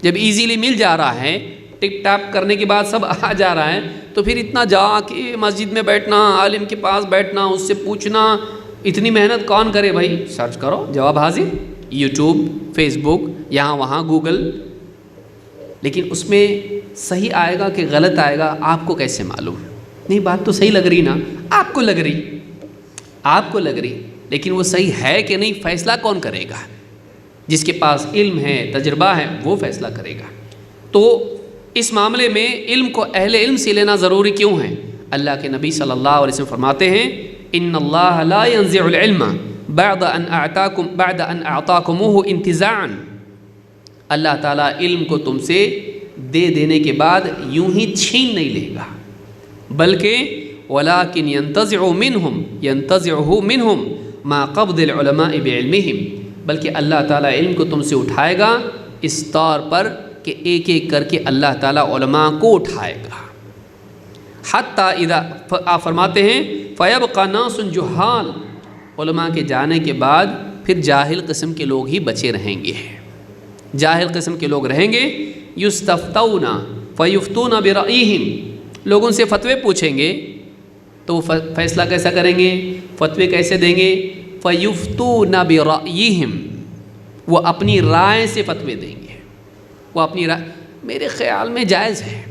Speaker 1: جب ایزیلی مل جا رہا ہے، ٹک ٹاپ کرنے کے بعد سب آ جا رہا ہے، تو پھر اتنا جا کے مسجد میں بیٹھنا، عالم کے پاس بیٹھنا، اس سے پوچھنا، اتنی محنت کون کرے بھائی؟ سرچ کرو جواب حاضر، یوٹیوب، فیس بک، یہاں وہاں گوگل، لیکن اس میں صحیح آئے گا کہ غلط آئے گا آپ کو کیسے معلوم؟ نہیں بات تو صحیح لگ رہی نا، آپ کو لگ رہی، لیکن وہ صحیح ہے کہ نہیں فیصلہ کون کرے گا؟ جس کے پاس علم ہے، تجربہ ہے، وہ فیصلہ کرے گا۔ تو اس معاملے میں علم کو اہل علم سے لینا ضروری کیوں ہے؟ اللہ کے نبی صلی اللہ علیہ وسلم فرماتے ہیں ان اللہ لا ينزع العلم بعد ان اعطاکموہ انتزاعا، اللہ تعالیٰ علم کو تم سے دے دینے کے بعد یوں ہی چھین نہیں لے گا، بلکہ وَلَكِنْ يَنْتَزِعُهُ مِنْهُمْ مَا قَبْضِ الْعُلَمَاءِ بِعِلْمِهِمْ، بلکہ اللہ تعالیٰ علم کو تم سے اٹھائے گا اس طور پر کہ ایک ایک کر کے اللہ تعالیٰ علماء کو اٹھائے گا، حتیٰ اذا آپ فرماتے ہیں فَيَبْقَى نَاسٌ جُهَّالٌ، علماء کے جانے کے بعد پھر جاہل قسم کے لوگ ہی بچے رہیں گے، جاہل قسم کے لوگ رہیں گے۔ یستفتون فیفتون برأیہم، لوگوں سے فتوے پوچھیں گے تو وہ فیصلہ کیسا کریں گے، فتوے کیسے دیں گے؟ فیفتون برأیہم، وہ اپنی رائے سے فتوے دیں گے، وہ اپنی رائے میرے خیال میں جائز ہے،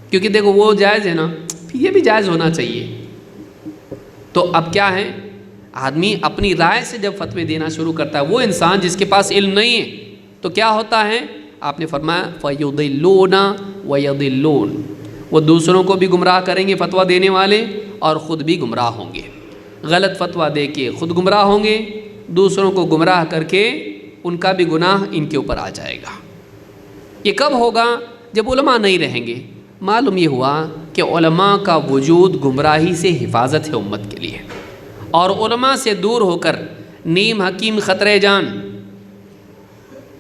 Speaker 1: کیونکہ دیکھو وہ جائز ہے نا، پھر یہ بھی جائز ہونا چاہیے۔ تو اب کیا ہے، آدمی اپنی رائے سے جب فتوے دینا شروع کرتا ہے، وہ انسان جس کے پاس علم نہیں ہے تو کیا ہوتا ہے؟ آپ نے فرمایا فَيُضِلُّونَ وَيَضِلُّونَ، وہ دوسروں کو بھی گمراہ کریں گے فتویٰ دینے والے، اور خود بھی گمراہ ہوں گے، غلط فتویٰ دے کے خود گمراہ ہوں گے، دوسروں کو گمراہ کر کے ان کا بھی گناہ ان کے اوپر آ جائے گا۔ یہ کب ہوگا؟ جب علماء نہیں رہیں گے۔ معلوم یہ ہوا کہ علماء کا وجود گمراہی سے حفاظت ہے امت کے لیے، اور علماء سے دور ہو کر نیم حکیم خطرہ جان،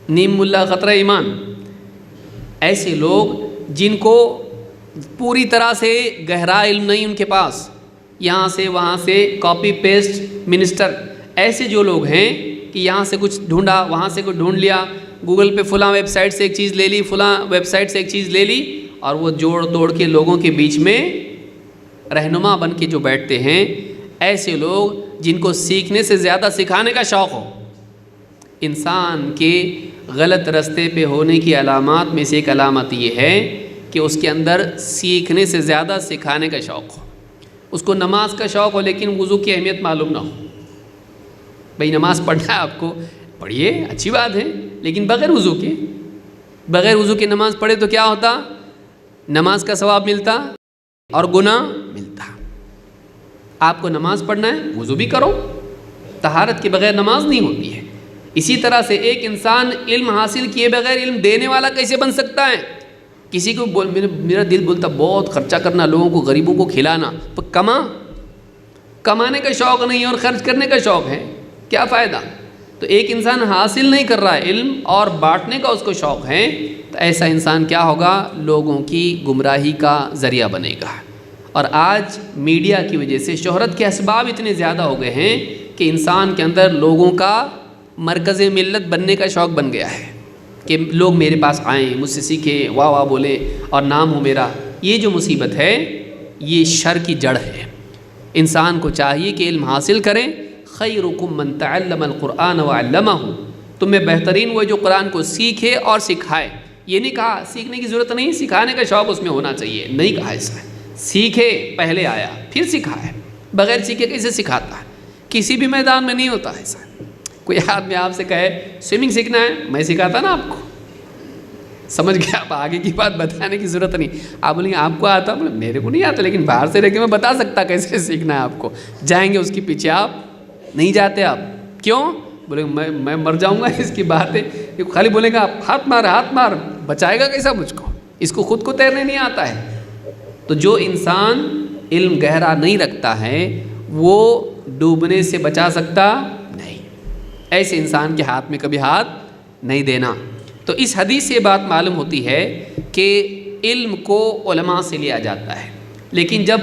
Speaker 1: نیم ملا خطرہ ایمان، ایسے لوگ جن کو پوری طرح سے گہرا علم نہیں ان کے پاس، یہاں سے وہاں سے کاپی پیسٹ منسٹر، ایسے جو لوگ ہیں کہ یہاں سے کچھ ڈھونڈا وہاں سے کچھ ڈھونڈ لیا، گوگل پہ فلاں ویب سائٹ سے ایک چیز لے لی، فلاں ویب سائٹ سے ایک چیز لے لی، اور وہ جوڑ توڑ کے لوگوں کے بیچ میں رہنما بن کے جو بیٹھتے ہیں، ایسے لوگ جن کو سیکھنے سے زیادہ سکھانے کا شوق ہو۔ انسان کے غلط رستے پہ ہونے کی علامات میں سے ایک علامت یہ ہے کہ اس کے اندر سیکھنے سے زیادہ سکھانے کا شوق ہو۔ اس کو نماز کا شوق ہو لیکن وضو کی اہمیت معلوم نہ ہو، بھئی نماز پڑھنا ہے آپ کو، پڑھیے اچھی بات ہے، لیکن بغیر وضو کے نماز پڑھے تو کیا ہوتا؟ نماز کا ثواب ملتا اور گناہ ملتا۔ آپ کو نماز پڑھنا ہے، وضو بھی کرو، طہارت کے بغیر نماز نہیں ہوتی ہے۔ اسی طرح سے ایک انسان علم حاصل کیے بغیر علم دینے والا کیسے بن سکتا ہے؟ کسی کو میرا دل بولتا بہت خرچہ کرنا، لوگوں کو غریبوں کو کھلانا، پر کمانے کا شوق نہیں اور خرچ کرنے کا شوق ہے، کیا فائدہ؟ تو ایک انسان حاصل نہیں کر رہا ہے علم اور بانٹنے کا اس کو شوق ہے، تو ایسا انسان کیا ہوگا؟ لوگوں کی گمراہی کا ذریعہ بنے گا۔ اور آج میڈیا کی وجہ سے شہرت کے اسباب اتنے زیادہ ہو گئے ہیں کہ انسان کے اندر لوگوں کا مرکز ملت بننے کا شوق بن گیا ہے کہ لوگ میرے پاس آئیں، مجھ سے سیکھیں، واہ واہ بولیں اور نام ہو میرا۔ یہ جو مصیبت ہے یہ شر کی جڑ ہے۔ انسان کو چاہیے کہ علم حاصل کریں۔ خیرکم من تعلم القرآن وعلمہ، تم میں بہترین وہ جو قرآن کو سیکھے اور سکھائے۔ یہ نہیں کہا سیکھنے کی ضرورت نہیں، سکھانے کا شوق اس میں ہونا چاہیے، نہیں کہا ایسا۔ سیکھے پہلے آیا پھر سکھائے، بغیر سیکھے کیسے سکھاتا ہے؟ کسی بھی میدان میں نہیں ہوتا ایسا۔ کوئی آدمی آپ سے کہے سوئمنگ سیکھنا ہے، میں سکھاتا نا آپ کو، سمجھ گیا؟ آپ آگے کی بات بتانے کی ضرورت نہیں۔ آپ بولیں گے آپ کو آتا؟ بولے میرے کو نہیں آتا، لیکن باہر سے رہ کے میں بتا سکتا کیسے سیکھنا ہے آپ کو۔ جائیں گے اس کے پیچھے، آپ نہیں جاتے۔ آپ کیوں؟ بولے میں مر جاؤں گا، اس کی بات ہے۔ خالی بولے گا ہاتھ مار، بچائے گا کیسا مجھ کو؟ اس کو خود کو تیرنے نہیں آتا ہے۔ تو جو انسان علم گہرا نہیں رکھتا ہے وہ ڈوبنے سے بچا سکتا نہیں، ایسے انسان کے ہاتھ میں کبھی ہاتھ نہیں دینا۔ تو اس حدیث سے یہ بات معلوم ہوتی ہے کہ علم کو علماء سے لیا جاتا ہے، لیکن جب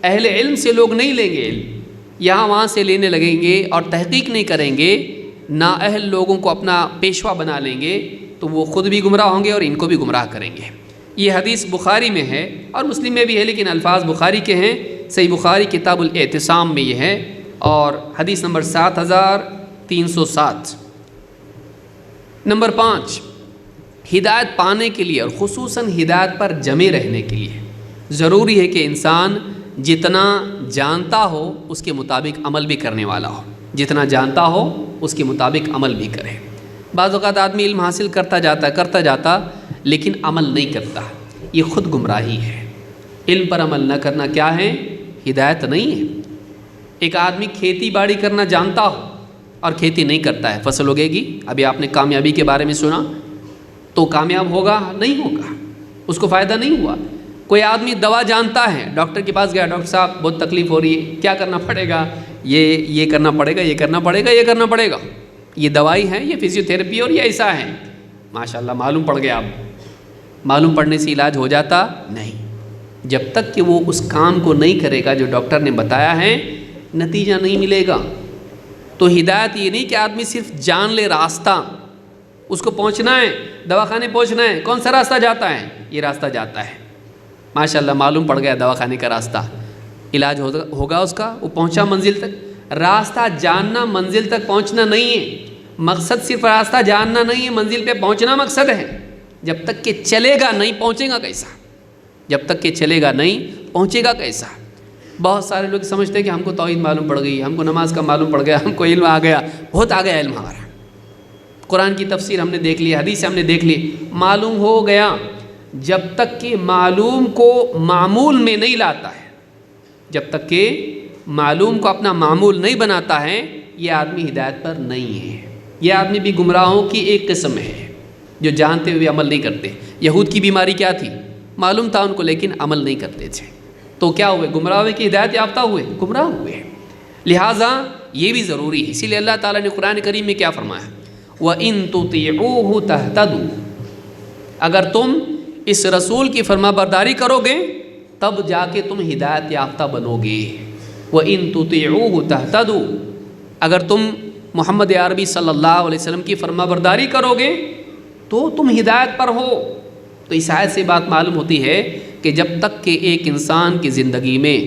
Speaker 1: اہل علم سے لوگ نہیں لیں گے علم، یہاں وہاں سے لینے لگیں گے اور تحقیق نہیں کریں گے، نااہل لوگوں کو اپنا پیشوا بنا لیں گے، تو وہ خود بھی گمراہ ہوں گے اور ان کو بھی گمراہ کریں گے۔ یہ حدیث بخاری میں ہے اور مسلم میں بھی ہے، لیکن الفاظ بخاری کے ہیں۔ صحیح بخاری کتاب الاعتصام میں یہ ہے، اور حدیث نمبر 7307۔ نمبر 5، ہدایت پانے کے لیے اور خصوصاً ہدایت پر جمے رہنے کے لیے ضروری ہے کہ انسان جتنا جانتا ہو اس کے مطابق عمل بھی کرنے والا ہو، جتنا جانتا ہو اس کے مطابق عمل بھی کرے۔ بعض اوقات آدمی علم حاصل کرتا جاتا لیکن عمل نہیں کرتا، یہ خود گمراہی ہے۔ علم پر عمل نہ کرنا کیا ہے؟ ہدایت نہیں ہے۔ ایک آدمی کھیتی باڑی کرنا جانتا ہو اور کھیتی نہیں کرتا ہے، فصل اگے گی؟ ابھی آپ نے کامیابی کے بارے میں سنا، تو کامیاب ہوگا؟ نہیں ہوگا، اس کو فائدہ نہیں ہوا۔ کوئی آدمی دوا جانتا ہے، ڈاکٹر کے پاس گیا، ڈاکٹر صاحب بہت تکلیف ہو رہی ہے، کیا کرنا پڑے گا؟ یہ کرنا پڑے گا، یہ کرنا پڑے گا، یہ کرنا پڑے گا، یہ دوائی ہے، یہ فزیو تھیراپی اور یہ ایسا ہے۔ ماشاءاللہ معلوم پڑ گیا۔ اب معلوم پڑنے سے علاج ہو جاتا نہیں، جب تک کہ وہ اس کام کو نہیں کرے گا جو ڈاکٹر نے بتایا ہے نتیجہ نہیں ملے گا۔ تو ہدایت یہ نہیں کہ آدمی صرف جان لے راستہ، اس کو پہنچنا ہے، دواخانے پہنچنا ہے، کون سا راستہ جاتا ہے؟ یہ راستہ جاتا ہے، ماشاءاللہ معلوم پڑ گیا دواخانے کا راستہ، علاج ہوگا اس کا، وہ پہنچا منزل تک۔ راستہ جاننا منزل تک پہنچنا نہیں ہے، مقصد صرف راستہ جاننا نہیں ہے، منزل پہ پہنچنا مقصد ہے۔ جب تک کہ چلے گا نہیں پہنچے گا کیسا؟ جب تک کہ چلے گا نہیں پہنچے گا کیسا؟ بہت سارے لوگ سمجھتے ہیں کہ ہم کو توحید معلوم پڑ گئی، ہم کو نماز کا معلوم پڑ گیا، ہم کو علم آ گیا، بہت آ گیا علم ہمارا، قرآن کی تفسیر ہم نے دیکھ لی، حدیث ہم نے دیکھ لی، معلوم ہو گیا۔ جب تک کہ معلوم کو معمول میں نہیں لاتا ہے، جب تک کہ معلوم کو اپنا معمول نہیں بناتا ہے، یہ آدمی ہدایت پر نہیں ہے۔ یہ آدمی بھی گمراہوں کی ایک قسم ہے جو جانتے ہوئے عمل نہیں کرتے۔ یہود کی بیماری کیا تھی؟ معلوم تھا ان کو لیکن عمل نہیں کرتے تھے، تو کیا ہوئے؟ گمراہ ہوئے کہ ہدایت یافتہ ہوئے؟ گمراہ ہوئے۔ لہٰذا یہ بھی ضروری ہے، اسی لیے اللہ تعالیٰ نے قرآن کریم میں کیا فرمایا؟ وَإِن تُطِيعُوهُ تَهْتَدُوا، اگر تم اس رسول کی فرما برداری کرو گے تب جا کے تم ہدایت یافتہ بنو گے۔ وَإِن تُطِيعُوهُ تَهْتَدُوا، اگر تم محمد عربی صلی اللہ علیہ وسلم کی فرما برداری کرو گے تو تم ہدایت پر ہو۔ تو اس آیت سے بات معلوم ہوتی ہے کہ جب تک کہ ایک انسان کی زندگی میں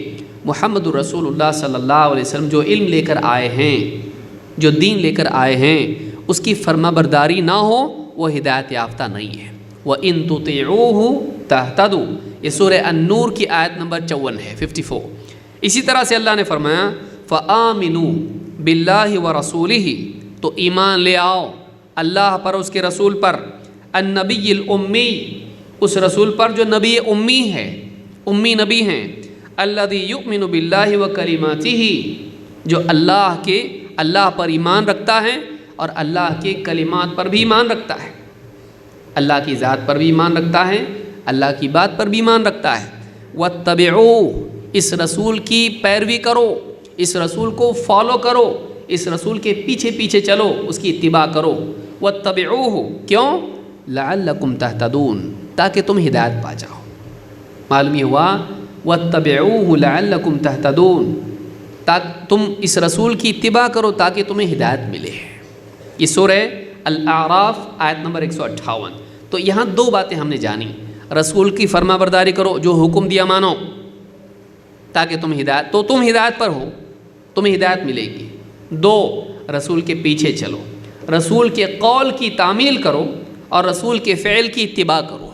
Speaker 1: محمد رسول اللہ صلی اللہ علیہ وسلم جو علم لے کر آئے ہیں، جو دین لے کر آئے ہیں، اس کی فرما برداری نہ ہو، وہ ہدایت یافتہ نہیں ہے۔ وَإِن تُطِيعُوهُ تَهْتَدُوا، یہ سورہ النور کی آیت نمبر 54 ہے، 54۔ اسی طرح سے اللہ نے فرمایا فَآمِنُوا بِاللَّهِ وَرَسُولِهِ، تو ایمان لے آؤ اللہ پر، اس کے رسول پر، النبی الامی، اس رسول پر جو نبی امی ہے، امی نبی ہیں، الذی یؤمن باللہ وکلماتہ، جو اللہ پر ایمان رکھتا ہے اور اللہ کے کلمات پر بھی ایمان رکھتا ہے، اللہ کی ذات پر بھی ایمان رکھتا ہے، اللہ کی بات پر بھی ایمان رکھتا ہے۔ واتبعوہ، اس رسول کی پیروی کرو، اس رسول کو فالو کرو، اس رسول کے پیچھے پیچھے چلو، اس کی اتباع کرو۔ واتبعوہ، کیوں؟ لعلکم تہتدون، تاکہ تم ہدایت پا جاؤ۔ معلوم یہ ہوا واتبعوہ لعلکم تہتدون، تاکہ تم اس رسول کی اتباع کرو تاکہ تمہیں ہدایت ملے۔ یہ سورہ الاعراف آیت نمبر 158۔ تو یہاں دو باتیں ہم نے جانی، رسول کی فرما برداری کرو، جو حکم دیا مانو تاکہ تم ہدایت پر ہو، تمہیں ہدایت ملے گی۔ دو، رسول کے پیچھے چلو، رسول کے قول کی تعمیل کرو اور رسول کے فعل کی اتباع کرو،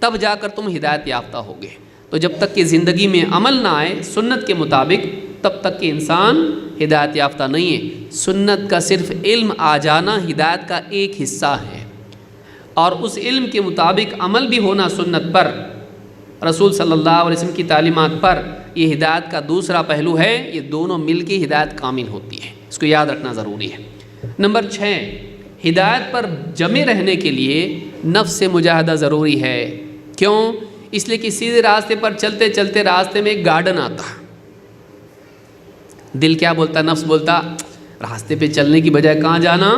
Speaker 1: تب جا کر تم ہدایت یافتہ ہوگے۔ تو جب تک کہ زندگی میں عمل نہ آئے سنت کے مطابق، تب تک کہ انسان ہدایت یافتہ نہیں ہے۔ سنت کا صرف علم آ جانا ہدایت کا ایک حصہ ہے، اور اس علم کے مطابق عمل بھی ہونا سنت پر، رسول صلی اللہ علیہ وسلم کی تعلیمات پر، یہ ہدایت کا دوسرا پہلو ہے۔ یہ دونوں مل کے ہدایت کامل ہوتی ہے، اس کو یاد رکھنا ضروری ہے۔ نمبر 6، ہدایت پر جمے رہنے کے لیے نفس سے مجاہدہ ضروری ہے۔ کیوں؟ اس لیے کہ سیدھے راستے پر چلتے چلتے راستے میں ایک گارڈن آتا، دل کیا بولتا؟ نفس بولتا راستے پہ چلنے کی بجائے کہاں جانا؟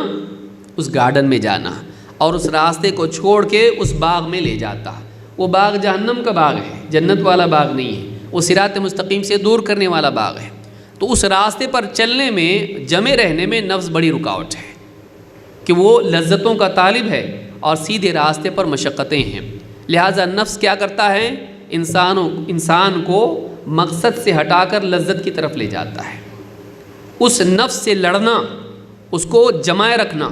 Speaker 1: اس گارڈن میں جانا، اور اس راستے کو چھوڑ کے اس باغ میں لے جاتا۔ وہ باغ جہنم کا باغ ہے، جنت والا باغ نہیں ہے، وہ صراط مستقیم سے دور کرنے والا باغ ہے۔ تو اس راستے پر چلنے میں، جمے رہنے میں نفس بڑی رکاوٹ ہے، کہ وہ لذتوں کا طالب ہے اور سیدھے راستے پر مشقتیں ہیں۔ لہٰذا نفس کیا کرتا ہے؟ انسان کو مقصد سے ہٹا کر لذت کی طرف لے جاتا ہے۔ اس نفس سے لڑنا، اس کو جمائے رکھنا،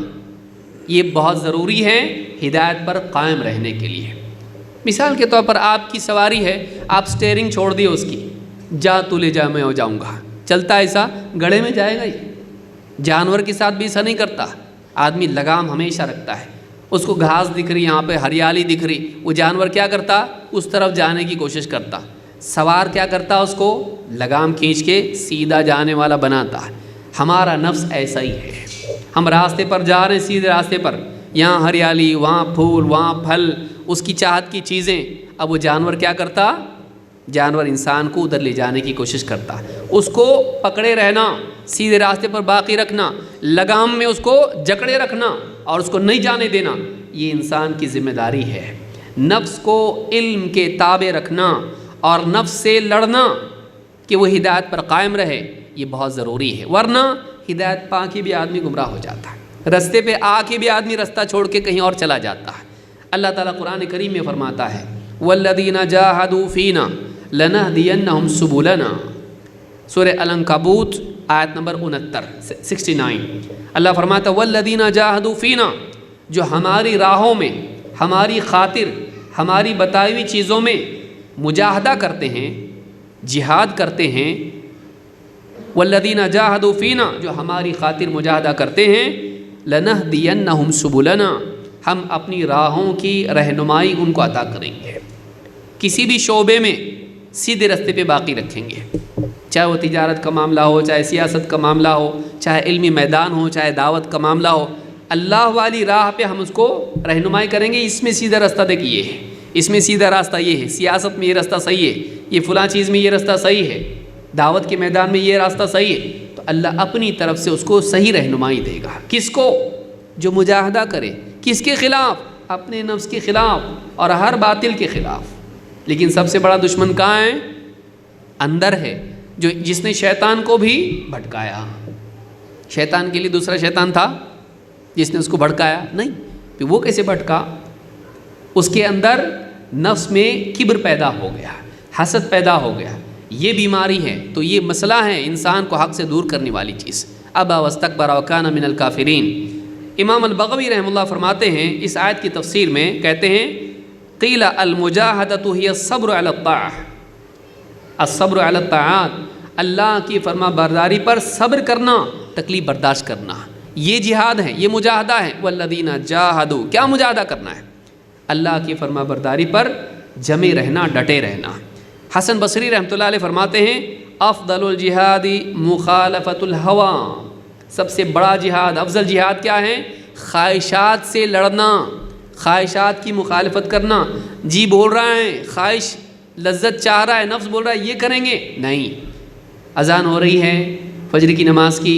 Speaker 1: یہ بہت ضروری ہے ہدایت پر قائم رہنے کے لیے۔ مثال کے طور پر آپ کی سواری ہے، آپ سٹیئرنگ چھوڑ دیے اس کی، جا تو لے جا میں ہو جاؤں گا، چلتا ایسا گڑھے میں جائے گا ہی۔ جانور کے ساتھ بھی ایسا نہیں کرتا، آدمی لگام ہمیشہ رکھتا ہے، اس کو گھاس دکھ رہی، یہاں پہ ہریالی دکھ رہی، وہ جانور کیا کرتا؟ اس طرف جانے کی کوشش کرتا۔ سوار کیا کرتا؟ اس کو لگام کھینچ کے سیدھا جانے والا بناتا ہے۔ ہمارا نفس ایسا ہی ہے، ہم راستے پر جا رہے ہیں، سیدھے راستے پر، یہاں ہریالی، وہاں پھول، وہاں پھل، اس کی چاہت کی چیزیں۔ اب وہ جانور کیا کرتا؟ جانور انسان کو ادھر لے جانے کی کوشش کرتا ہے، اس کو پکڑے رہنا، سیدھے راستے پر باقی رکھنا، لگام میں اس کو جکڑے رکھنا اور اس کو نہیں جانے دینا، یہ انسان کی ذمہ داری ہے۔ نفس کو علم کے تابع رکھنا اور نفس سے لڑنا کہ وہ ہدایت پر قائم رہے، یہ بہت ضروری ہے، ورنہ ہدایت پا کے بھی آدمی گمراہ ہو جاتا ہے، رستے پہ آ کے بھی آدمی رستہ چھوڑ کے کہیں اور چلا جاتا ہے۔ اللہ تعالیٰ قرآن کریم میں فرماتا ہے وَالَّذِينَ جَاهَدُوا فِينَا لَنَهْدِيَنَّهُمْ سُبُلَنَا، سورہ العنکبوت آیت نمبر 69۔ اللہ فرماتا ہے وَالَّذِينَ جَاهَدُوا فِينَا، جو ہماری راہوں میں، ہماری خاطر، ہماری بتائی ہوئی چیزوں میں مجاہدہ کرتے ہیں، جہاد کرتے ہیں۔ وَالَّذِينَ جَاهَدُوا فِينَا، جو ہماری خاطر مجاہدہ کرتے ہیں، لَنَهْدِيَنَّهُمْ سُبُلَنَا، ہم اپنی راہوں کی رہنمائی ان کو عطا کریں گے، کسی بھی شعبے میں سیدھے راستے پہ باقی رکھیں گے، چاہے وہ تجارت کا معاملہ ہو، چاہے سیاست کا معاملہ ہو، چاہے علمی میدان ہو، چاہے دعوت کا معاملہ ہو، اللہ والی راہ پہ ہم اس کو رہنمائی کریں گے۔ اس میں سیدھا راستہ دیکھ یہ ہے، اس میں سیدھا راستہ یہ ہے، سیاست میں یہ راستہ صحیح ہے، یہ فلاں چیز میں یہ راستہ صحیح ہے، دعوت کے میدان میں یہ راستہ صحیح ہے، تو اللہ اپنی طرف سے اس کو صحیح رہنمائی دے گا۔ کس کو؟ جو مجاہدہ کرے، کس کے خلاف؟ اپنے نفس کے خلاف اور ہر باطل کے خلاف۔ لیکن سب سے بڑا دشمن کہاں ہے؟ اندر ہے، جس نے شیطان کو بھی بھٹکایا۔ شیطان کے لیے دوسرا شیطان تھا جس نے اس کو بھٹکایا؟ نہیں، پھر وہ کیسے بھٹکا؟ اس کے اندر نفس میں کبر پیدا ہو گیا، حسد پیدا ہو گیا، یہ بیماری ہے۔ تو یہ مسئلہ ہے انسان کو حق سے دور کرنے والی چیز۔ ابا واستکبر وکان من الکافرین۔ امام البغوی رحمہ اللہ فرماتے ہیں اس آیت کی تفسیر میں، کہتے ہیں قیل المجاہدۃ ہی الصبر علی الطاعہ، الصبر علی الطاعات، اللہ کی فرما برداری پر صبر کرنا، تکلیف برداشت کرنا، یہ جہاد ہے، یہ مجاہدہ ہے۔ والذین جاہدوا، کیا مجاہدہ کرنا ہے؟ اللہ کی فرما برداری پر جمے رہنا، ڈٹے رہنا۔ حسن بصری رحمۃ اللہ علیہ فرماتے ہیں افضل الجہاد مخالفۃ الہوی، سب سے بڑا جہاد، افضل جہاد کیا ہے؟ خواہشات سے لڑنا، خواہشات کی مخالفت کرنا۔ جی بول رہا ہے، خواہش لذت چاہ رہا ہے، نفس بول رہا ہے یہ کریں گے، نہیں۔ اذان ہو رہی ہے فجر کی نماز کی،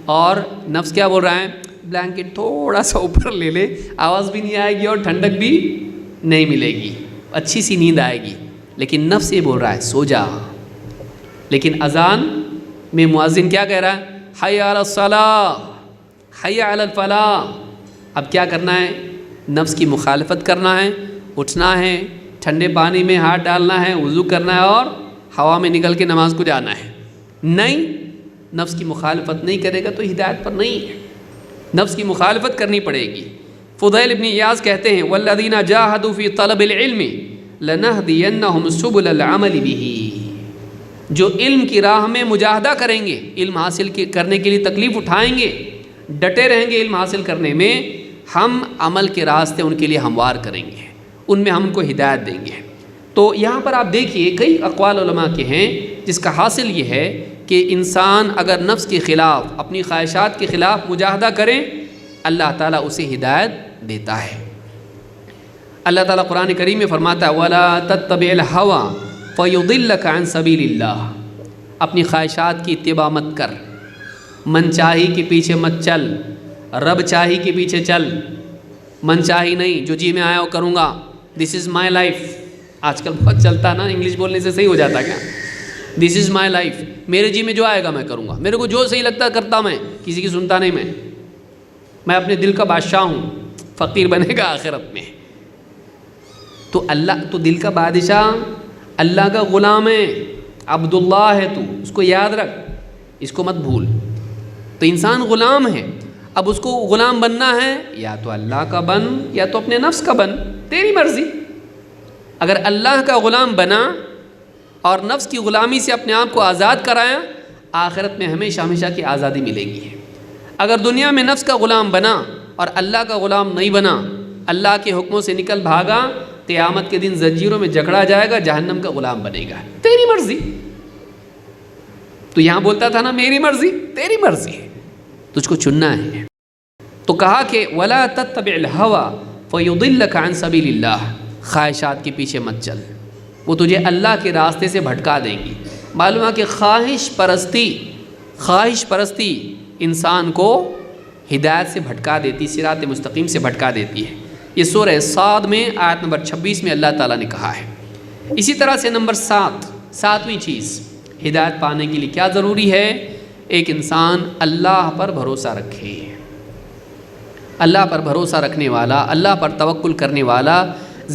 Speaker 1: اور نفس کیا بول رہا ہے؟ بلینکٹ تھوڑا سا اوپر لے لے، آواز بھی نہیں آئے گی اور ٹھنڈک بھی نہیں ملے گی، اچھی سی نیند آئے گی، لیکن نفس یہ بول رہا ہے سو جا۔ لیکن اذان میں مؤذن کیا کہہ رہا ہے؟ حی علی الصلاۃ، حی علی الفلاح۔ اب کیا کرنا ہے؟ نفس کی مخالفت کرنا ہے، اٹھنا ہے، ٹھنڈے پانی میں ہاتھ ڈالنا ہے، وضو کرنا ہے اور ہوا میں نکل کے نماز کو جانا ہے۔ نہیں، نفس کی مخالفت نہیں کرے گا تو ہدایت پر نہیں ہے، نفس کی مخالفت کرنی پڑے گی۔ فضیل ابن ایاض کہتے ہیں والذین جاہدوا فی طلب العلم لنہدینہم سبل العمل بہ، جو علم کی راہ میں مجاہدہ کریں گے، علم حاصل کرنے کے لیے تکلیف اٹھائیں گے، ڈٹے رہیں گے علم حاصل کرنے میں، ہم عمل کے راستے ان کے لیے ہموار کریں گے، ان میں ہم ان کو ہدایت دیں گے۔ تو یہاں پر آپ دیکھیے کئی اقوال علماء کے ہیں جس کا حاصل یہ ہے کہ انسان اگر نفس کے خلاف، اپنی خواہشات کے خلاف مجاہدہ کرے، اللہ تعالیٰ اسے ہدایت دیتا ہے۔ اللہ تعالیٰ قرآن کریم میں فرماتا ہے وَلَا تَتَّبِعِ الْهَوَىٰ فَيُضِلَّكَ عَن سَبِيلِ اللَّهِ، اپنی خواہشات کی اتباع مت کر، من چاہی کے پیچھے مت چل، رب چاہی کے پیچھے چل، من چاہی نہیں، جو جی میں آیا وہ کروں گا، دس از مائی لائف۔ آج کل بہت چلتا نا، انگلش بولنے سے صحیح ہو جاتا کیا؟ دس از مائی لائف، میرے جی میں جو آئے گا میں کروں گا، میرے کو جو صحیح لگتا کرتا، میں کسی کی سنتا نہیں، میں اپنے دل کا بادشاہ ہوں، فقیر بنے گا آخرت میں۔ تو اللہ تو دل کا بادشاہ، اللہ کا غلام ہے، عبداللہ ہے، تو اس کو یاد رکھ، اس کو مت بھول۔ تو انسان غلام ہے، اب اس کو غلام بننا ہے، یا تو اللہ کا بن یا تو اپنے نفس کا بن، تیری مرضی۔ اگر اللہ کا غلام بنا اور نفس کی غلامی سے اپنے آپ کو آزاد کرایا، آخرت میں ہمیشہ ہمیشہ کی آزادی ملے گی۔ اگر دنیا میں نفس کا غلام بنا اور اللہ کا غلام نہیں بنا، اللہ کے حکموں سے نکل بھاگا، قیامت کے دن زنجیروں میں جکڑا جائے گا، جہنم کا غلام بنے گا۔ تیری مرضی۔ تو یہاں بولتا تھا نا میری مرضی، تیری مرضی ہے، تجھ کو چننا ہے۔ تو کہا کہ وَلَا تَتَّبِعِ الْهَوَىٰ فَيُضِلَّكَ عَنْ سَبِيلِ اللَّهِ، خواہشات کے پیچھے مت چل، وہ تجھے اللہ کے راستے سے بھٹکا دیں گی۔ معلوم ہے کہ خواہش پرستی انسان کو ہدایت سے بھٹکا دیتی، صراط مستقیم سے بھٹکا دیتی ہے۔ یہ سورہ صاد میں آیت نمبر 26 میں اللہ تعالیٰ نے کہا ہے۔ اسی طرح سے نمبر 7ویں چیز ہدایت پانے کے لیے کیا ضروری ہے؟ ایک انسان اللہ پر بھروسہ رکھے۔ اللہ پر بھروسہ رکھنے والا، اللہ پر توکل کرنے والا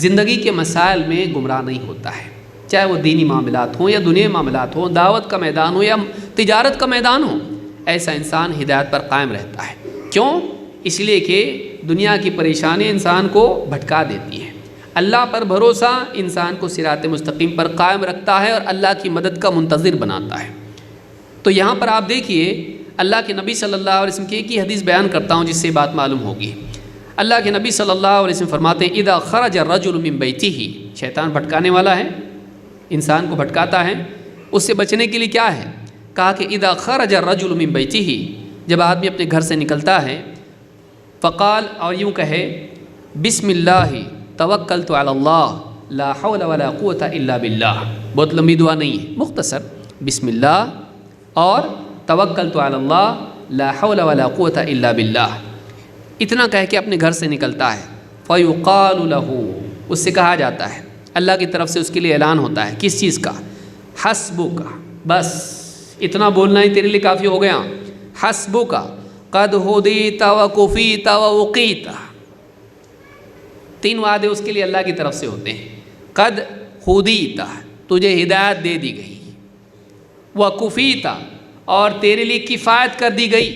Speaker 1: زندگی کے مسائل میں گمراہ نہیں ہوتا ہے، چاہے وہ دینی معاملات ہوں یا دنیاوی معاملات ہوں، دعوت کا میدان ہو یا تجارت کا میدان ہو، ایسا انسان ہدایت پر قائم رہتا ہے۔ کیوں؟ اس لیے کہ دنیا کی پریشانی انسان کو بھٹکا دیتی ہے۔ اللہ پر بھروسہ انسان کو صراط مستقیم پر قائم رکھتا ہے اور اللہ کی مدد کا منتظر بناتا ہے۔ تو یہاں پر آپ دیکھیے اللہ کے نبی صلی اللہ علیہ وسلم کی ایک ہی حدیث بیان کرتا ہوں جس سے بات معلوم ہوگی۔ اللہ کے نبی صلی اللہ علیہ وسلم فرماتے ہیں اذا خرج الرجل من بیتہ، شیطان بھٹکانے والا ہے، انسان کو بھٹکاتا ہے، اس سے بچنے کے لیے کیا ہے؟ کہا کہ اذا خرج الرجل من بیتہ، جب آدمی اپنے گھر سے نکلتا ہے، فقال، اور یوں کہے، بسم اللہ توکلت علی اللہ لا حول ولا قوت الا باللہ، بہت لمبی دعا نہیں ہے، مختصر، بسم اللہ اور توکلت علی اللہ لا حول ولا قوت الا باللہ، اتنا کہہ کے اپنے گھر سے نکلتا ہے۔ فیقال لہ، اس سے کہا جاتا ہے، اللہ کی طرف سے اس کے لیے اعلان ہوتا ہے، کس چیز کا؟ حسبک، بس اتنا بولنا ہی تیرے لیے کافی ہو گیا، حسبک قد ہدیت وکفیت ووقیت، 3 وعدے اس کے لیے اللہ کی طرف سے ہوتے ہیں۔ قد ہدیت، تجھے ہدایت دے دی گئی، وکفیت، اور تیرے لیے کفایت کر دی گئی،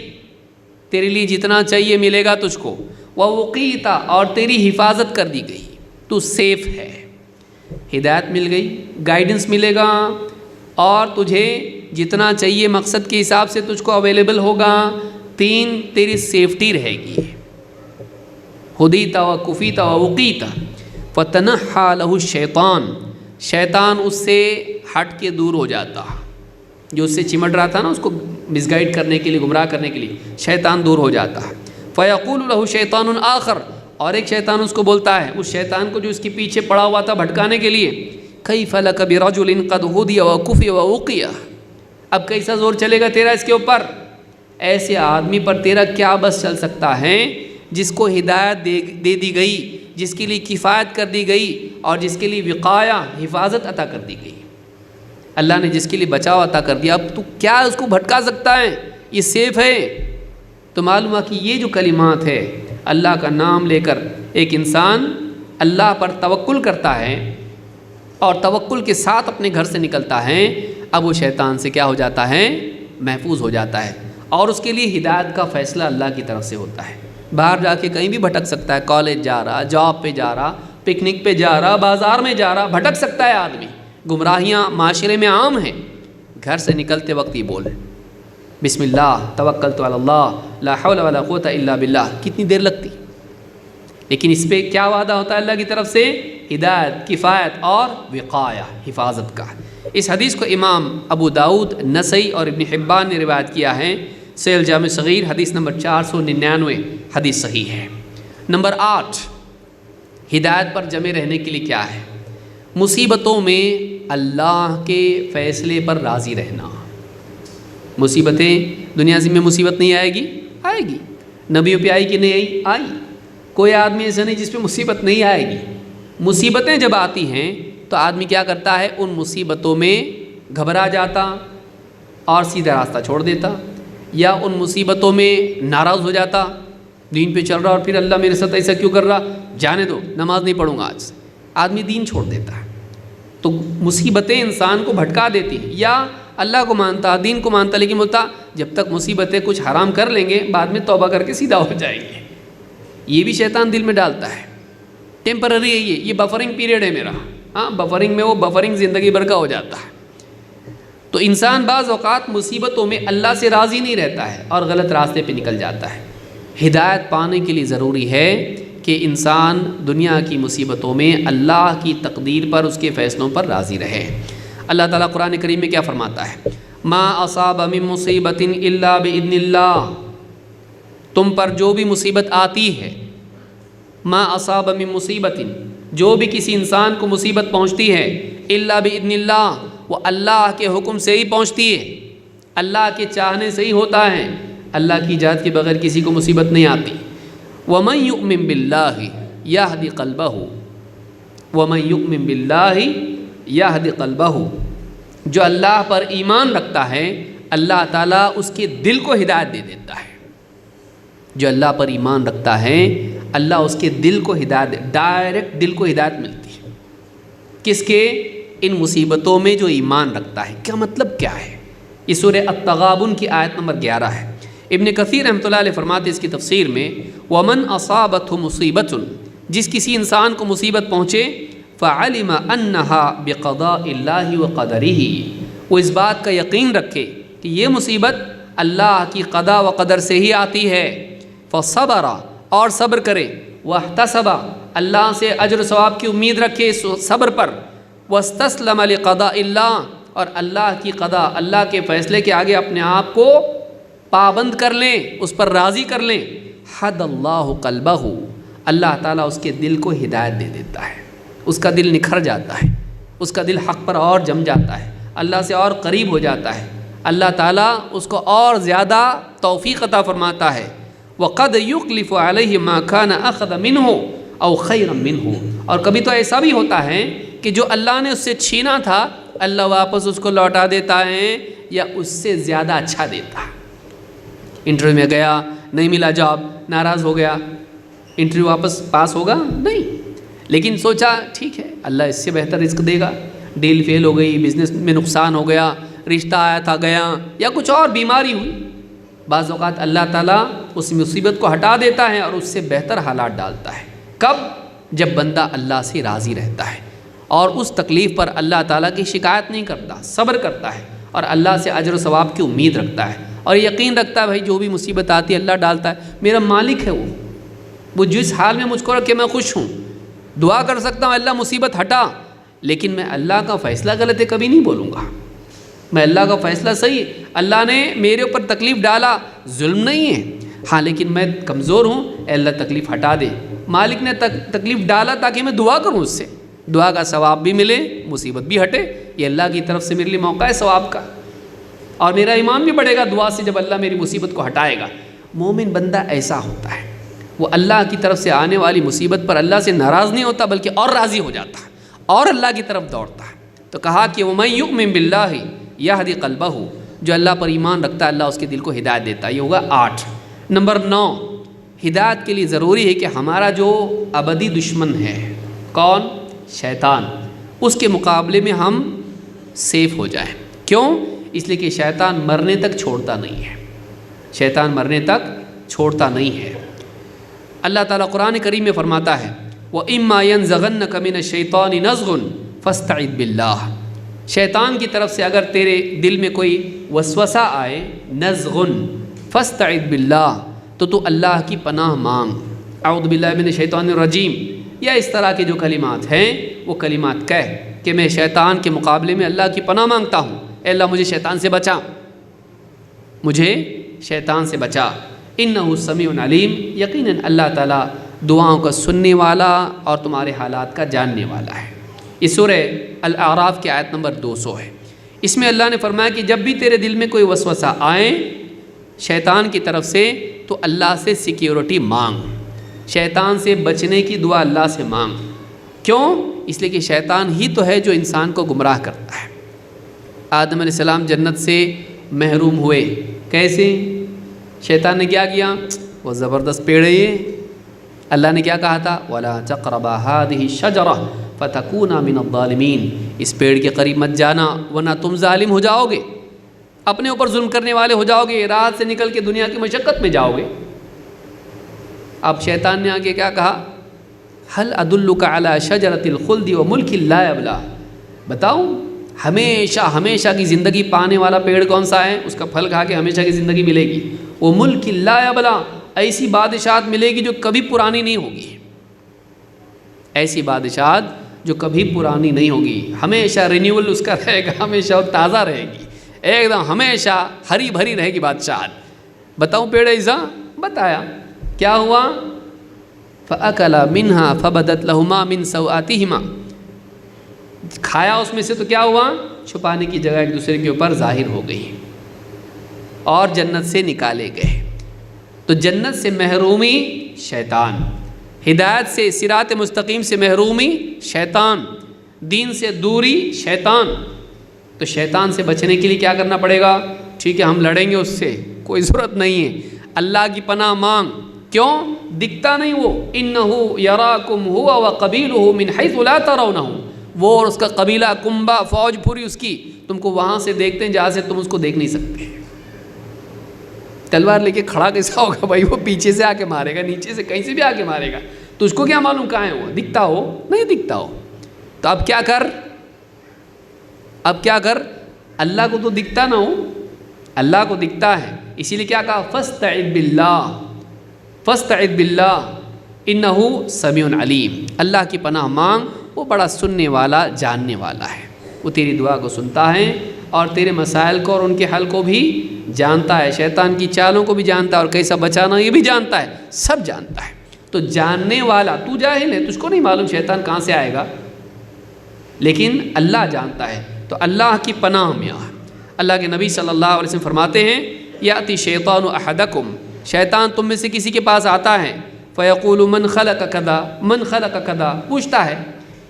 Speaker 1: تیرے لیے جتنا چاہیے ملے گا تجھ کو، ووقیت، اور تیری حفاظت کر دی گئی، تو سیف ہے، ہدایت مل گئی، گائیڈنس ملے گا، اور تجھے جتنا چاہیے مقصد کے حساب سے تجھ کو اویلیبل ہوگا، 3 تیری سیفٹی رہے گی، ہدیت وکفیت ووقیت۔ فتنحى له الشیطان، شیطان اس سے ہٹ کے دور ہو جاتا، جو اس سے چمٹ رہا تھا نا، اس کو مس گائڈ کرنے کے لیے، گمراہ کرنے کے لیے، شیطان دور ہو جاتا ہے۔ فیقول له شیطان آخر، اور ایک شیطان اس کو بولتا ہے، اس شیطان کو جو اس کے پیچھے پڑا ہوا تھا بھٹکانے کے لیے، کیف لک برجل قد ہدی وکفی ووقی، اب کیسا زور چلے گا تیرا اس کے اوپر؟ ایسے آدمی پر تیرا کیا بس چل سکتا ہے جس کو ہدایت دے دی گئی، جس کے لیے کفایت کر دی گئی، اور جس کے لیے وقایہ، حفاظت عطا کر دی گئی، اللہ نے جس کے لیے بچاؤ عطا کر دیا، اب تو کیا اس کو بھٹکا سکتا ہے؟ یہ سیف ہے۔ تو معلوم ہے کہ یہ جو کلمات ہے، اللہ کا نام لے کر ایک انسان اللہ پر توکل کرتا ہے اور توکل کے ساتھ اپنے گھر سے نکلتا ہے، اب وہ شیطان سے کیا ہو جاتا ہے؟ محفوظ ہو جاتا ہے، اور اس کے لیے ہدایت کا فیصلہ اللہ کی طرف سے ہوتا ہے۔ باہر جا کے کہیں بھی بھٹک سکتا ہے، کالج جا رہا، جاب پہ جا رہا، پکنک پہ جا رہا، بازار میں جا رہا، بھٹک سکتا ہے آدمی، گمراہیاں معاشرے میں عام ہیں۔ گھر سے نکلتے وقت ہی بول بسم اللہ توکلت علی اللہ لا حول ولا قوت الا باللہ، کتنی دیر لگتی؟ لیکن اس پہ کیا وعدہ ہوتا ہے اللہ کی طرف سے؟ ہدایت، کفایت اور وقایہ، حفاظت کا۔ اس حدیث کو امام ابو داؤد، نسائی اور ابن حبان نے روایت کیا ہے، صحیح الجامع صغیر حدیث نمبر 499 حدیث صحیح ہے۔ نمبر 8، ہدایت پر جمے رہنے کے لیے کیا ہے؟ مصیبتوں میں اللہ کے فیصلے پر راضی رہنا۔ مصیبتیں، دنیا میں مصیبت نہیں آئے گی؟ آئے گی۔ نبیوں پہ آئی کہ نہیں آئی؟ کوئی آدمی ایسا نہیں جس پہ مصیبت نہیں آئے گی۔ مصیبتیں جب آتی ہیں تو آدمی کیا کرتا ہے؟ ان مصیبتوں میں گھبرا جاتا اور سیدھا راستہ چھوڑ دیتا، یا ان مصیبتوں میں ناراض ہو جاتا، دین پہ چل رہا اور پھر اللہ میرے ساتھ ایسا کیوں کر رہا، جانے دو، نماز نہیں پڑھوں گا آج سے، آدمی دین چھوڑ دیتا ہے۔ تو مصیبتیں انسان کو بھٹکا دیتی ہیں، یا اللہ کو مانتا، دین کو مانتا، لیکن بولتا جب تک مصیبتیں کچھ حرام کر لیں گے بعد میں توبہ کر کے سیدھا ہو جائیں گے۔ یہ بھی شیطان دل میں ڈالتا ہے، ٹیمپرری ہے، یہ بفرنگ پیریڈ ہے میرا، ہاں بفرنگ میں وہ بفرنگ زندگی بھر کا ہو جاتا ہے۔ تو انسان بعض اوقات مصیبتوں میں اللہ سے راضی نہیں رہتا ہے اور غلط راستے پہ نکل جاتا ہے۔ ہدایت پانے کے لیے ضروری ہے کہ انسان دنیا کی مصیبتوں میں اللہ کی تقدیر پر، اس کے فیصلوں پر راضی رہے۔ اللہ تعالیٰ قرآن کریم میں کیا فرماتا ہے؟ ما اصاب من مصیبت الا باذن اللہ، تم پر جو بھی مصیبت آتی ہے، ما اصاب من مصیبت، جو بھی کسی انسان کو مصیبت پہنچتی ہے، الا باذن اللہ، وہ اللہ کے حکم سے ہی پہنچتی ہے، اللہ کے چاہنے سے ہی ہوتا ہے، اللہ کی اجازت کے بغیر کسی کو مصیبت نہیں آتی۔ وَمَن يُؤْمِن بِاللَّهِ يَهْدِ قَلْبَهُ، وَمَن يُؤْمِن بِاللَّهِ يَهْدِ قَلْبَهُ، جو اللہ پر ایمان رکھتا ہے اللہ تعالیٰ اس کے دل کو ہدایت دے دیتا ہے۔ جو اللہ پر ایمان رکھتا ہے اللہ اس کے دل کو ہدایت، ڈائریکٹ دل کو ہدایت ملتی ہے۔ کس کے؟ ان مصیبتوں میں جو ایمان رکھتا ہے۔ کیا مطلب کیا ہے؟ یہ سورہ التغابن کی آیت نمبر 11 ہے۔ ابن کثیر رحمۃ اللہ علیہ فرماتے اس کی تفسیر میں، وَمَنْ أَصَابَتْهُ مُصِيبَةٌ، جس کسی انسان کو مصیبت پہنچے، فَعَلِمَ أَنَّهَا بِقَضَاءِ اللَّهِ وَقَدَرِهِ، وہ اس بات کا یقین رکھے کہ یہ مصیبت اللہ کی قضا و قدر سے ہی آتی ہے، فَصَبَرَ، اور صبر کرے، وَاحْتَسَبَ، اللہ سے اجر و ثواب کی امید رکھے صبر پر، وَاسْتَسْلَمَ لِقَضَاءِ اللَّهِ، اور اللہ کی قضا، اللہ کے فیصلے کے آگے اپنے آپ کو پابند کر لیں، اس پر راضی کر لیں، حد اللہ قلبہ، اللہ تعالیٰ اس کے دل کو ہدایت دے دیتا ہے، اس کا دل نکھر جاتا ہے، اس کا دل حق پر اور جم جاتا ہے، اللہ سے اور قریب ہو جاتا ہے، اللہ تعالیٰ اس کو اور زیادہ توفیق عطا فرماتا ہے۔ وَقَدْ يُخْلِفُ عَلَيْهِ مَا كَانَ أَخَذَ مِنْهُ أَوْ خَيْرًا مِنْهُ، اور کبھی تو ایسا بھی ہوتا ہے کہ جو اللہ نے اس سے چھینا تھا اللہ واپس اس کو لوٹا دیتا ہے یا اس سے زیادہ اچھا دیتا ہے۔ انٹرویو میں گیا، نہیں ملا جاب، ناراض ہو گیا، انٹرویو واپس پاس ہوگا؟ نہیں، لیکن سوچا ٹھیک ہے اللہ اس سے بہتر رزق دے گا، ڈیل فیل ہو گئی، بزنس میں نقصان ہو گیا، رشتہ آیا تھا گیا، یا کچھ اور بیماری ہوئی، بعض اوقات اللہ تعالیٰ اس مصیبت کو ہٹا دیتا ہے اور اس سے بہتر حالات ڈالتا ہے۔ کب؟ جب بندہ اللہ سے راضی رہتا ہے اور اس تکلیف پر اللہ تعالیٰ کی شکایت نہیں کرتا، صبر کرتا ہے اور اللہ سے اجر و ثواب کی امید رکھتا ہے اور یقین رکھتا ہے بھائی جو بھی مصیبت آتی ہے اللہ ڈالتا ہے، میرا مالک ہے وہ جس حال میں مجھ کو رکھے میں خوش ہوں، دعا کر سکتا ہوں اللہ مصیبت ہٹا، لیکن میں اللہ کا فیصلہ غلط ہے کبھی نہیں بولوں گا، میں اللہ کا فیصلہ صحیح ہے، اللہ نے میرے اوپر تکلیف ڈالا ظلم نہیں ہے، ہاں لیکن میں کمزور ہوں، اے اللہ تکلیف ہٹا دے، مالک نے تکلیف ڈالا تاکہ میں دعا کروں، اس سے دعا کا ثواب بھی ملے، مصیبت بھی ہٹے، یہ اللہ کی طرف سے میرے لیے موقع ہے ثواب کا، اور میرا ایمان بھی بڑھے گا دعا سے جب اللہ میری مصیبت کو ہٹائے گا۔ مومن بندہ ایسا ہوتا ہے، وہ اللہ کی طرف سے آنے والی مصیبت پر اللہ سے ناراض نہیں ہوتا بلکہ اور راضی ہو جاتا ہے اور اللہ کی طرف دوڑتا ہے۔ تو کہا کہ وَمَن يُؤْمِن بِاللَّهِ يَهْدِ قَلْبَهُ، جو اللہ پر ایمان رکھتا ہے اللہ اس کے دل کو ہدایت دیتا ہے۔ یہ ہوگا 8۔ نمبر 9، ہدایت کے لیے ضروری ہے کہ ہمارا جو ابدی دشمن ہے، کون؟ شیطان، اس کے مقابلے میں ہم سیف ہو جائیں۔ کیوں؟ اس لیے کہ شیطان مرنے تک چھوڑتا نہیں ہے، شیطان مرنے تک چھوڑتا نہیں ہے۔ اللہ تعالیٰ قرآن کریم میں فرماتا ہے وَإِمَّا يَنزَغَنَّكَ مِنَ الشَّيْطَانِ نَزْغٌ فَاسْتَعِذْ بِاللَّهِ، شیطان کی طرف سے اگر تیرے دل میں کوئی وسوسہ آئے، نزغن فاستعذ باللہ، تو اللہ کی پناہ مانگ، اعوذ باللہ من الشیطان الرجیم، یا اس طرح کے جو کلمات ہیں وہ کلمات کہہ کہ میں شیطان کے مقابلے میں اللہ کی پناہ مانگتا ہوں، اے اللہ مجھے شیطان سے بچا، مجھے شیطان سے بچا، انہ سمیع علیم، یقیناً اللہ تعالیٰ دعاؤں کا سننے والا اور تمہارے حالات کا جاننے والا ہے۔ یہ سورہ الاعراف کی آیت نمبر 200 ہے۔ اس میں اللہ نے فرمایا کہ جب بھی تیرے دل میں کوئی وسوسہ آئے شیطان کی طرف سے تو اللہ سے سیکیورٹی مانگ، شیطان سے بچنے کی دعا اللہ سے مانگ۔ کیوں؟ اس لیے کہ شیطان ہی تو ہے جو انسان کو گمراہ کرتا ہے۔ آدم علیہ السلام جنت سے محروم ہوئے، کیسے؟ شیطان نے کیا کیا؟ وہ زبردست پیڑ ہے یہ، اللہ نے کیا کہا تھا؟ وَلَا تَقْرَبَا هَٰذِهِ الشَّجَرَةَ فَتَكُونَا مِنَ الظَّالِمِينَ، اس پیڑ کے قریب مت جانا ورنہ تم ظالم ہو جاؤ گے۔ اپنے اوپر ظلم کرنے والے ہو جاؤ گے، راحت سے نکل کے دنیا کی مشقت میں جاؤ گے۔ اب شیطان نے آگے کیا کہا؟ هل ادلک علی شجرۃ الخلد وملک لا یبلی، بتاؤ ہمیشہ ہمیشہ کی زندگی پانے والا پیڑ کون سا ہے؟ اس کا پھل کھا کے ہمیشہ کی زندگی ملے گی۔ وہ ملک لا یبلی، ایسی بادشاہت ملے گی جو کبھی پرانی نہیں ہوگی، ایسی بادشاہت جو کبھی پرانی نہیں ہوگی، ہمیشہ رینیول اس کا رہے گا، ہمیشہ تازہ رہے گی، ایک دم ہمیشہ ہری بھری رہے گی بادشاہت۔ بتاؤں پیڑ ایسا؟ بتایا۔ کیا ہوا؟ فَأَكَلَا مِنْهَا فَبَدَتْ لَهُمَا مِنْ سَوْآتِهِمَا، کھایا اس میں سے تو کیا ہوا؟ چھپانے کی جگہ ایک دوسرے کے اوپر ظاہر ہو گئی اور جنت سے نکالے گئے۔ تو جنت سے محرومی شیطان، ہدایت سے صراط مستقیم سے محرومی شیطان، دین سے دوری شیطان۔ تو شیطان سے بچنے کے لیے کیا کرنا پڑے گا؟ ٹھیک ہے ہم لڑیں گے اس سے، کوئی ضرورت نہیں ہے، اللہ کی پناہ مانگ۔ کیوں؟ دکھتا نہیں وہ، اِنَّهُ يَرَاكُمْ هُوَ وَقَبِيلُهُ مِنْ حَيْثُ لَا تَرَوْنَهُ، وہ اور اس کا قبیلہ کنبہ فوج پوری اس کی تم کو وہاں سے دیکھتے ہیں جہاں سے تم اس کو دیکھ نہیں سکتے۔ تلوار لے کے کھڑا کیسا ہوگا بھائی؟ وہ پیچھے سے آ کے مارے گا، نیچے سے کہیں سے بھی آ کے مارے گا، تو اس کو کیا معلوم کہاں ہے وہ؟ دکھتا ہو نہیں دکھتا ہو۔ تو اب کیا کر؟ اب کیا کر؟ اللہ کو تو دکھتا نہ ہو، اللہ کو دکھتا ہے، اسی لیے کیا کہا؟ فاستعذ باللہ، فاستعذ باللہ انہ سمیع علیم، اللہ کی پناہ مانگ، وہ بڑا سننے والا جاننے والا ہے، وہ تیری دعا کو سنتا ہے اور تیرے مسائل کو اور ان کے حل کو بھی جانتا ہے، شیطان کی چالوں کو بھی جانتا ہے اور کیسا بچانا یہ بھی جانتا ہے، سب جانتا ہے۔ تو جاننے والا، تو جاہل ہے، تجھ کو نہیں معلوم شیطان کہاں سے آئے گا، لیکن اللہ جانتا ہے۔ تو اللہ کی پناہ میں آ۔ اللہ کے نبی صلی اللہ علیہ وسلم فرماتے ہیں یاتی شیطان احدکم، شیطان تم میں سے کسی کے پاس آتا ہے، فیقول من خلق کذا من خلق کذا، پوچھتا ہے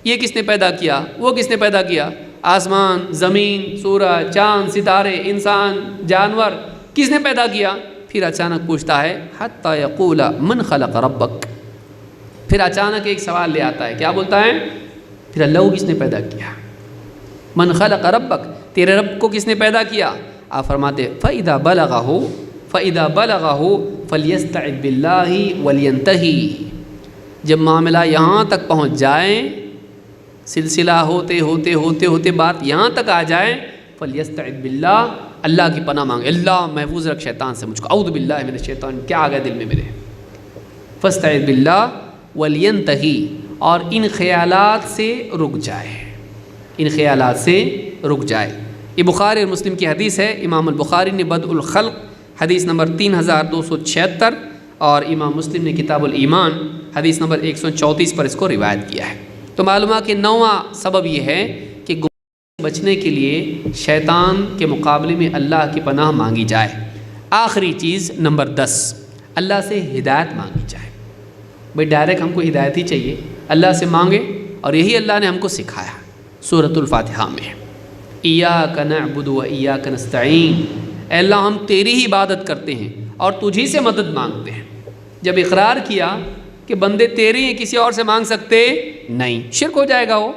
Speaker 1: یہ کس نے پیدا کیا، وہ کس نے پیدا کیا، آسمان، زمین، سورج، چاند، ستارے، انسان، جانور، کس نے پیدا کیا؟ پھر اچانک پوچھتا ہے حتی یقول من خلق ربک، پھر اچانک ایک سوال لے آتا ہے، کیا بولتا ہے؟ پھر اللہ کو کس نے پیدا کیا؟ من خلق ربک، تیرے رب کو کس نے پیدا کیا؟ آپ فرماتے فَإِذَا بَلَغَهُ فَلْيَسْتَعِذْ بِاللَّهِ وَلْيَنْتَهِ، جب معاملہ یہاں تک پہنچ جائے، سلسلہ ہوتے ہوتے ہوتے ہوتے بات یہاں تک آ جائے، فَلْيَسْتَعِذْ بِاللَّهِ، اللہ کی پناہ مانگے، اللہ محفوظ رکھ شیطان سے مجھ کو، اعوذ باللہ من الشیطان، کیا آ گیا دل میں میرے، فَاسْتَعِذْ بِاللَّهِ وَلْيَنْتَهِ، اور ان خیالات سے رک جائے، ان خیالات سے رک جائے۔ یہ بخاری اور مسلم کی حدیث ہے، امام البخاری نے بدء الخلق حدیث نمبر 3276 اور امام مسلم نے کتاب الایمان حدیث نمبر 134 پر اس کو روایت کیا ہے۔ تو معلومہ کہ نواں سبب یہ ہے کہ گمراہی سے بچنے کے لیے شیطان کے مقابلے میں اللہ کی پناہ مانگی جائے۔ آخری چیز نمبر 10، اللہ سے ہدایت مانگی جائے۔ بھئی ڈائریکٹ ہم کو ہدایت ہی چاہیے، اللہ سے مانگے، اور یہی اللہ نے ہم کو سکھایا سورۃ الفاتحہ میں، ایاک نعبد و ایاک نستعین، اے اللہ ہم تیری ہی عبادت کرتے ہیں اور تجھی سے مدد مانگتے ہیں۔ جب اقرار کیا کہ بندے تیرے ہیں، کسی اور سے مانگ سکتے نہیں، شرک ہو جائے گا، وہ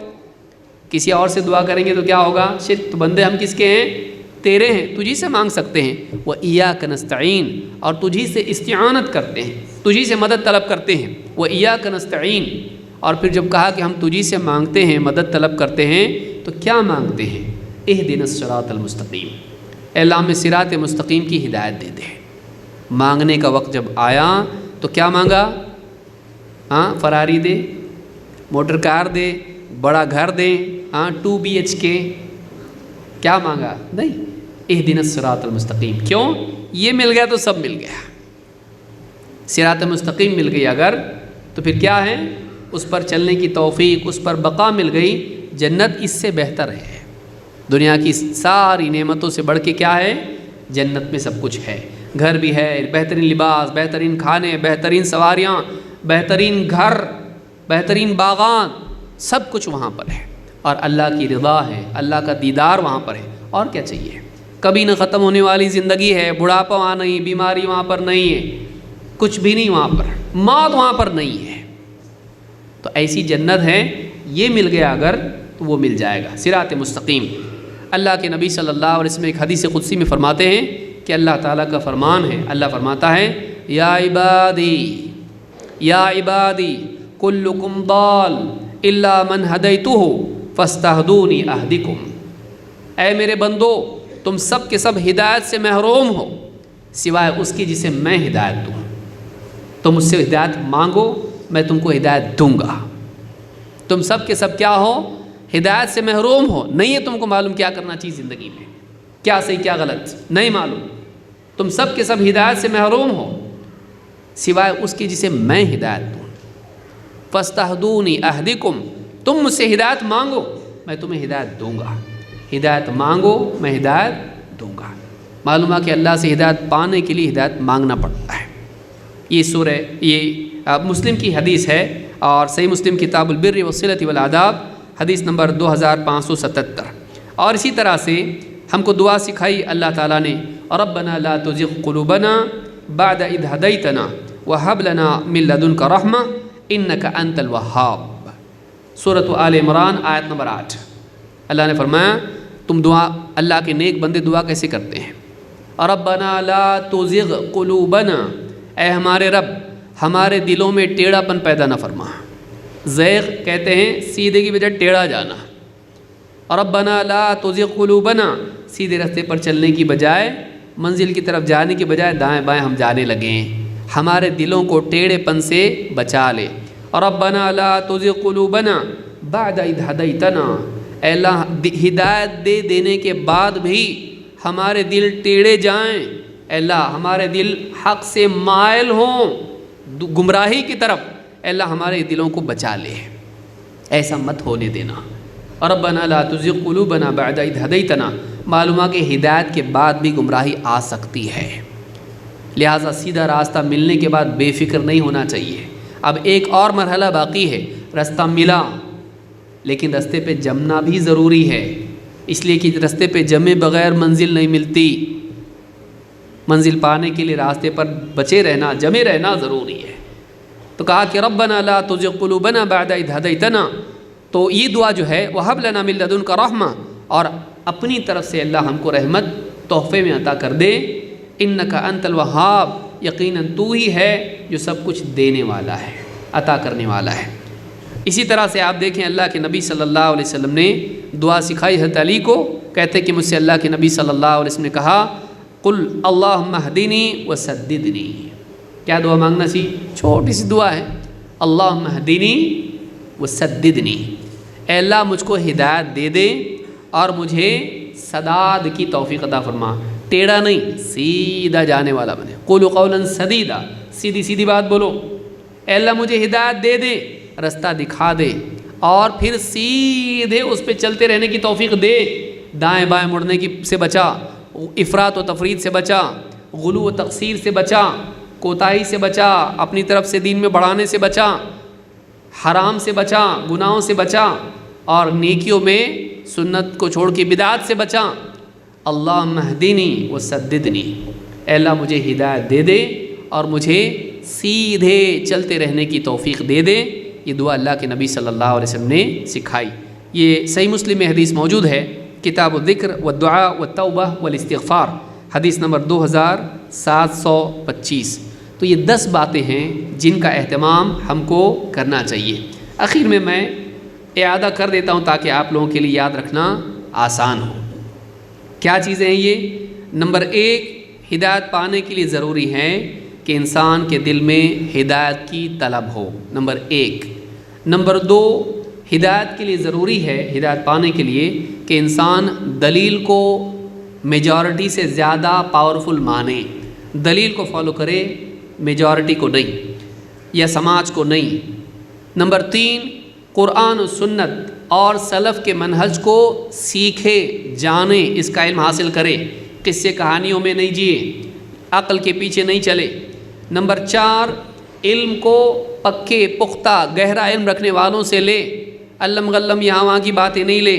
Speaker 1: کسی اور سے دعا کریں گے تو کیا ہوگا؟ شرک۔ تو بندے ہم کس کے ہیں؟ تیرے ہیں، تجھی سے مانگ سکتے ہیں، وہ ایاک نستعین، اور تجھی سے استعانت کرتے ہیں، تجھی سے مدد طلب کرتے ہیں، وہ ایاک نستعین۔ اور پھر جب کہا کہ ہم تجھی سے مانگتے ہیں، مدد طلب کرتے ہیں، تو کیا مانگتے ہیں؟ اہدنا الصراط المستقیم، اے اللہ ہمیں صراط مستقیم کی ہدایت دے دے۔ مانگنے کا وقت جب آیا تو کیا مانگا؟ ہاں فراری دے، موٹر کار دے، بڑا گھر دے، ہاں 2 BHK، کیا مانگا؟ نہیں، اہدنا الصراط المستقیم۔ کیوں؟ یہ مل گیا تو سب مل گیا، صراط مستقیم مل گئی اگر تو پھر کیا ہے؟ اس پر چلنے کی توفیق، اس پر بقا مل گئی، جنت اس سے بہتر ہے۔ دنیا کی ساری نعمتوں سے بڑھ کے کیا ہے؟ جنت میں سب کچھ ہے، گھر بھی ہے، بہترین لباس، بہترین کھانے، بہترین سواریاں، بہترین گھر، بہترین باغات، سب کچھ وہاں پر ہے، اور اللہ کی رضا ہے، اللہ کا دیدار وہاں پر ہے، اور کیا چاہیے؟ کبھی نہ ختم ہونے والی زندگی ہے، بڑھاپا وہاں نہیں، بیماری وہاں پر نہیں ہے، کچھ بھی نہیں وہاں پر، موت وہاں پر نہیں ہے۔ تو ایسی جنت ہے، یہ مل گیا اگر تو وہ مل جائے گا، صراط مستقیم۔ اللہ کے نبی صلی اللہ علیہ وسلم ایک حدیث قدسی میں فرماتے ہیں کہ اللہ تعالیٰ کا فرمان ہے، اللہ فرماتا ہے یا عبادی کلکم ضال الا من ہدیتہ فاستہدونی اہدکم، اے میرے بندو تم سب کے سب ہدایت سے محروم ہو سوائے اس کی جسے میں ہدایت دوں، تم مجھ سے ہدایت مانگو میں تم کو ہدایت دوں گا۔ تم سب کے سب کیا ہو؟ ہدایت سے محروم ہو، نہیں ہے تم کو معلوم کیا کرنا چاہیے زندگی میں، کیا صحیح کیا غلط نہیں معلوم، تم سب کے سب ہدایت سے محروم ہو سوائے اس کی جسے میں ہدایت دوں۔ فاستہدونی اہدکم، تم مجھ سے ہدایت مانگو میں تمہیں ہدایت دوں گا، ہدایت مانگو میں ہدایت دوں گا۔ معلوم ہے کہ اللہ سے ہدایت پانے کے لیے ہدایت مانگنا پڑتا ہے۔ یہ سورہ یہ مسلم کی حدیث ہے، اور صحیح مسلم کتاب البر والصلۃ والآداب حدیث نمبر 2577۔ اور اسی طرح سے ہم کو دعا سکھائی اللہ تعالیٰ نے، ربنا لا تزغ قلوبنا بعد اذ ہدیتنا وہب لنا من لدنک رحمہ انک انت الوہاب، سورۃ آل عمران آیت نمبر 8۔ اللہ نے فرمایا تم دعا، اللہ کے نیک بندے دعا کیسے کرتے ہیں؟ ربنا لا تزغ قلوبنا، اے ہمارے رب ہمارے دلوں میں ٹیڑھا پن پیدا نہ فرما۔ زیغ کہتے ہیں سیدھے کی بجائے ٹیڑھا جانا۔ ربنا لا تزغ قلوبنا، سیدھے راستے پر چلنے کی بجائے، منزل کی طرف جانے کی بجائے دائیں بائیں ہم جانے لگیں، ہمارے دلوں کو ٹیڑھے پن سے بچا لے۔ ربنا لا تزغ قلوبنا بعد اذ ہدیتنا، اے اللہ ہدایت دے دینے کے بعد بھی ہمارے دل ٹیڑھے جائیں، اے اللہ ہمارے دل حق سے مائل ہوں گمراہی کی طرف، اے اللہ ہمارے دلوں کو بچا لے، ایسا مت ہونے دینا۔ ربنا لا تزغ قلوبنا بعد اذ ہدیتنا، معلومہ کہ ہدایت کے بعد بھی گمراہی آ سکتی ہے، لہٰذا سیدھا راستہ ملنے کے بعد بے فکر نہیں ہونا چاہیے۔ اب ایک اور مرحلہ باقی ہے، راستہ ملا لیکن راستے پہ جمنا بھی ضروری ہے، اس لیے کہ راستے پہ جمے بغیر منزل نہیں ملتی، منزل پانے کے لیے راستے پر بچے رہنا، جمے رہنا ضروری ہے۔ تو کہا کہ ربنا لا تزغ قلوبنا بعد اذ ہدیتنا، تو یہ دعا جو ہے وہب لنا من لدنک رحمہ، اور اپنی طرف سے اللہ ہم کو رحمت تحفے میں عطا کر دے، انک انت الوہاب، یقیناً تو ہی ہے جو سب کچھ دینے والا ہے، عطا کرنے والا ہے۔ اسی طرح سے آپ دیکھیں اللہ کے نبی صلی اللہ علیہ وسلم نے دعا سکھائی حضرت علی کو، کہتے کہ مجھ سے اللہ کے نبی صلی اللہ علیہ وسلم نے کہا قل اللہم اہدنی وسددنی، کیا دعا مانگنا سی؟ چھوٹی سی دعا ہے، اللہم اہدنی وسددنی، اے اللہ مجھ کو ہدایت دے دے اور مجھے سداد کی توفیق عطا فرما، ٹیڑھا نہیں سیدھا جانے والا بنے، قولوا قولا سدیدا، سیدھی سیدھی بات بولو، اے اللہ مجھے ہدایت دے دے، رستہ دکھا دے، اور پھر سیدھے اس پہ چلتے رہنے کی توفیق دے، دائیں بائیں مڑنے کی سے بچا، افراط و تفرید سے بچا، غلو و تقصیر سے بچا، کوتاہی سے بچا، اپنی طرف سے دین میں بڑھانے سے بچا، حرام سے بچا، گناہوں سے بچا، اور نیکیوں میں سنت کو چھوڑ کے بدعات سے بچا۔ اللہم اہدنی وسددنی، اے اللہ مجھے ہدایت دے دے اور مجھے سیدھے چلتے رہنے کی توفیق دے دے۔ یہ دعا اللہ کے نبی صلی اللہ علیہ وسلم نے سکھائی۔ یہ صحیح مسلم میں حدیث موجود ہے، کتاب الذکر والدعاء والتوبہ والاستغفار، حدیث نمبر 2725۔ تو یہ 10 باتیں ہیں جن کا اہتمام ہم کو کرنا چاہیے۔ آخر میں اعادہ کر دیتا ہوں تاکہ آپ لوگوں کے لیے یاد رکھنا آسان ہو۔ کیا چیزیں ہیں یہ؟ نمبر 1، ہدایت پانے کے لیے ضروری ہے کہ انسان کے دل میں ہدایت کی طلب ہو، نمبر 1۔ نمبر 2، ہدایت کے لیے ضروری ہے، ہدایت پانے کے لیے، کہ انسان دلیل کو میجورٹی سے زیادہ پاورفل مانے، دلیل کو فالو کرے، میجورٹی کو نہیں یا سماج کو نہیں۔ نمبر 3، قرآن و سنت اور سلف کے منہج کو سیکھے، جانے، اس کا علم حاصل کرے، قصے کہانیوں میں نہیں جیے، عقل کے پیچھے نہیں چلے۔ نمبر 4، علم کو پکے پختہ گہرا علم رکھنے والوں سے لے، علم غلم یہاں وہاں کی باتیں نہیں لے،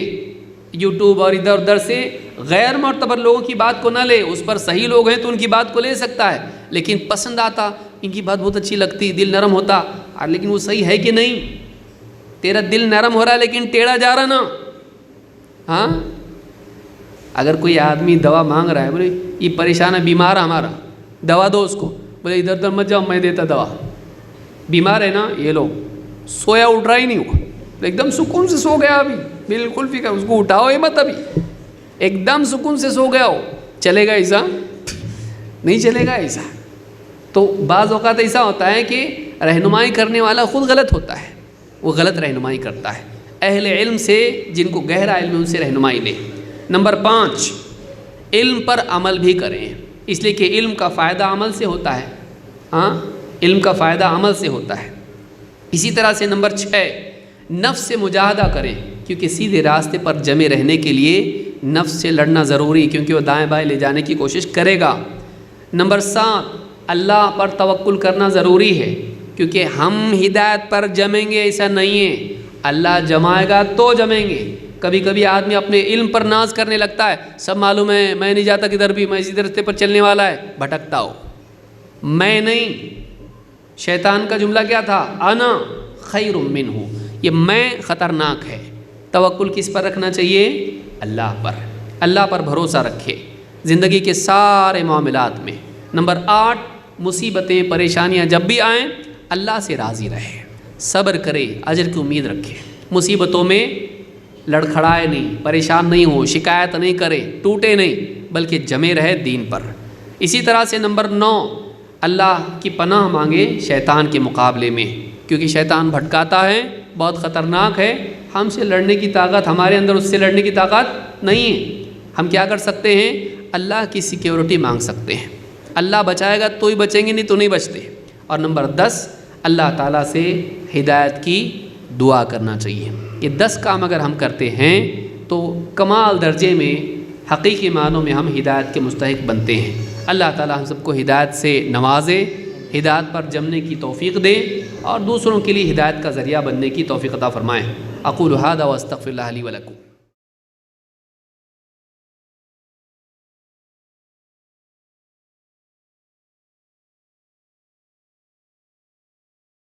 Speaker 1: یوٹیوب اور ادھر ادھر سے غیر معتبر لوگوں کی بات کو نہ لے۔ اس پر صحیح لوگ ہیں تو ان کی بات کو لے سکتا ہے، لیکن پسند آتا، ان کی بات بہت اچھی لگتی، دل نرم ہوتا، لیکن وہ صحیح ہے کہ نہیں؟ تیرا دل نرم ہو رہا ہے لیکن ٹیڑھا جا رہا نا، ہاں اگر کوئی آدمی دوا مانگ رہا ہے، بولے یہ پریشان ہے، بیمار ہے ہمارا، دوا دو اس کو، بولے ادھر ادھر مت جاؤ، میں دیتا دوا، بیمار ہے نا، یہ لو، سویا اٹھ رہا ہی نہیں ہوا، ایک دم سکون سے سو گیا، ابھی بالکل فکر، اس کو اٹھاؤ ہی مت، ابھی ایک دم سکون سے سو گیا ہو، چلے گا ایسا؟ نہیں چلے گا ایسا۔ تو بعض اوقات ایسا ہوتا ہے کہ رہنمائی کرنے والا خود غلط ہوتا ہے، وہ غلط رہنمائی کرتا ہے۔ اہل علم سے، جن کو گہرا علم ہے، ان سے رہنمائی لیں۔ نمبر 5، علم پر عمل بھی کریں، اس لیے کہ علم کا فائدہ عمل سے ہوتا ہے، ہاں علم کا فائدہ عمل سے ہوتا ہے۔ اسی طرح سے نمبر 6، نفس سے مجاہدہ کریں، کیونکہ سیدھے راستے پر جمے رہنے کے لیے نفس سے لڑنا ضروری، کیونکہ وہ دائیں بائیں لے جانے کی کوشش کرے گا۔ نمبر 7، اللہ پر توکل کرنا ضروری ہے، کیونکہ ہم ہدایت پر جمیں گے ایسا نہیں ہے، اللہ جمائے گا تو جمیں گے۔ کبھی کبھی آدمی اپنے علم پر ناز کرنے لگتا ہے، سب معلوم ہے، میں نہیں جاتا کدھر بھی، میں اسی راستے پر چلنے والا ہے، بھٹکتا ہو، میں نہیں۔ شیطان کا جملہ کیا تھا؟ انا خیر منہ، یہ میں خطرناک ہے۔ توکل کس پر رکھنا چاہیے؟ اللہ پر، اللہ پر بھروسہ رکھے زندگی کے سارے معاملات میں۔ نمبر 8، مصیبتیں پریشانیاں جب بھی آئیں اللہ سے راضی رہے، صبر کرے، اجر کی امید رکھے، مصیبتوں میں لڑکھڑائے نہیں، پریشان نہیں ہو، شکایت نہیں کرے، ٹوٹے نہیں، بلکہ جمے رہے دین پر۔ اسی طرح سے نمبر 9، اللہ کی پناہ مانگے شیطان کے مقابلے میں، کیونکہ شیطان بھٹکاتا ہے، بہت خطرناک ہے، ہم سے لڑنے کی طاقت، ہمارے اندر اس سے لڑنے کی طاقت نہیں ہے۔ ہم کیا کر سکتے ہیں؟ اللہ کی سیکیورٹی مانگ سکتے ہیں، اللہ بچائے گا تو ہی بچیں گے، نہیں تو نہیں بچتے۔ اور نمبر 10، اللہ تعالیٰ سے ہدایت کی دعا کرنا چاہیے۔ یہ 10 کام اگر ہم کرتے ہیں تو کمال درجے میں، حقیقی معنوں میں ہم ہدایت کے مستحق بنتے ہیں۔ اللہ تعالیٰ ہم سب کو ہدایت سے نوازے، ہدایت پر جمنے کی توفیق دے، اور دوسروں کے لیے ہدایت کا ذریعہ بننے کی توفیق عطا فرمائے۔ اقول ھذا واستغفر اللہ لی ولکم۔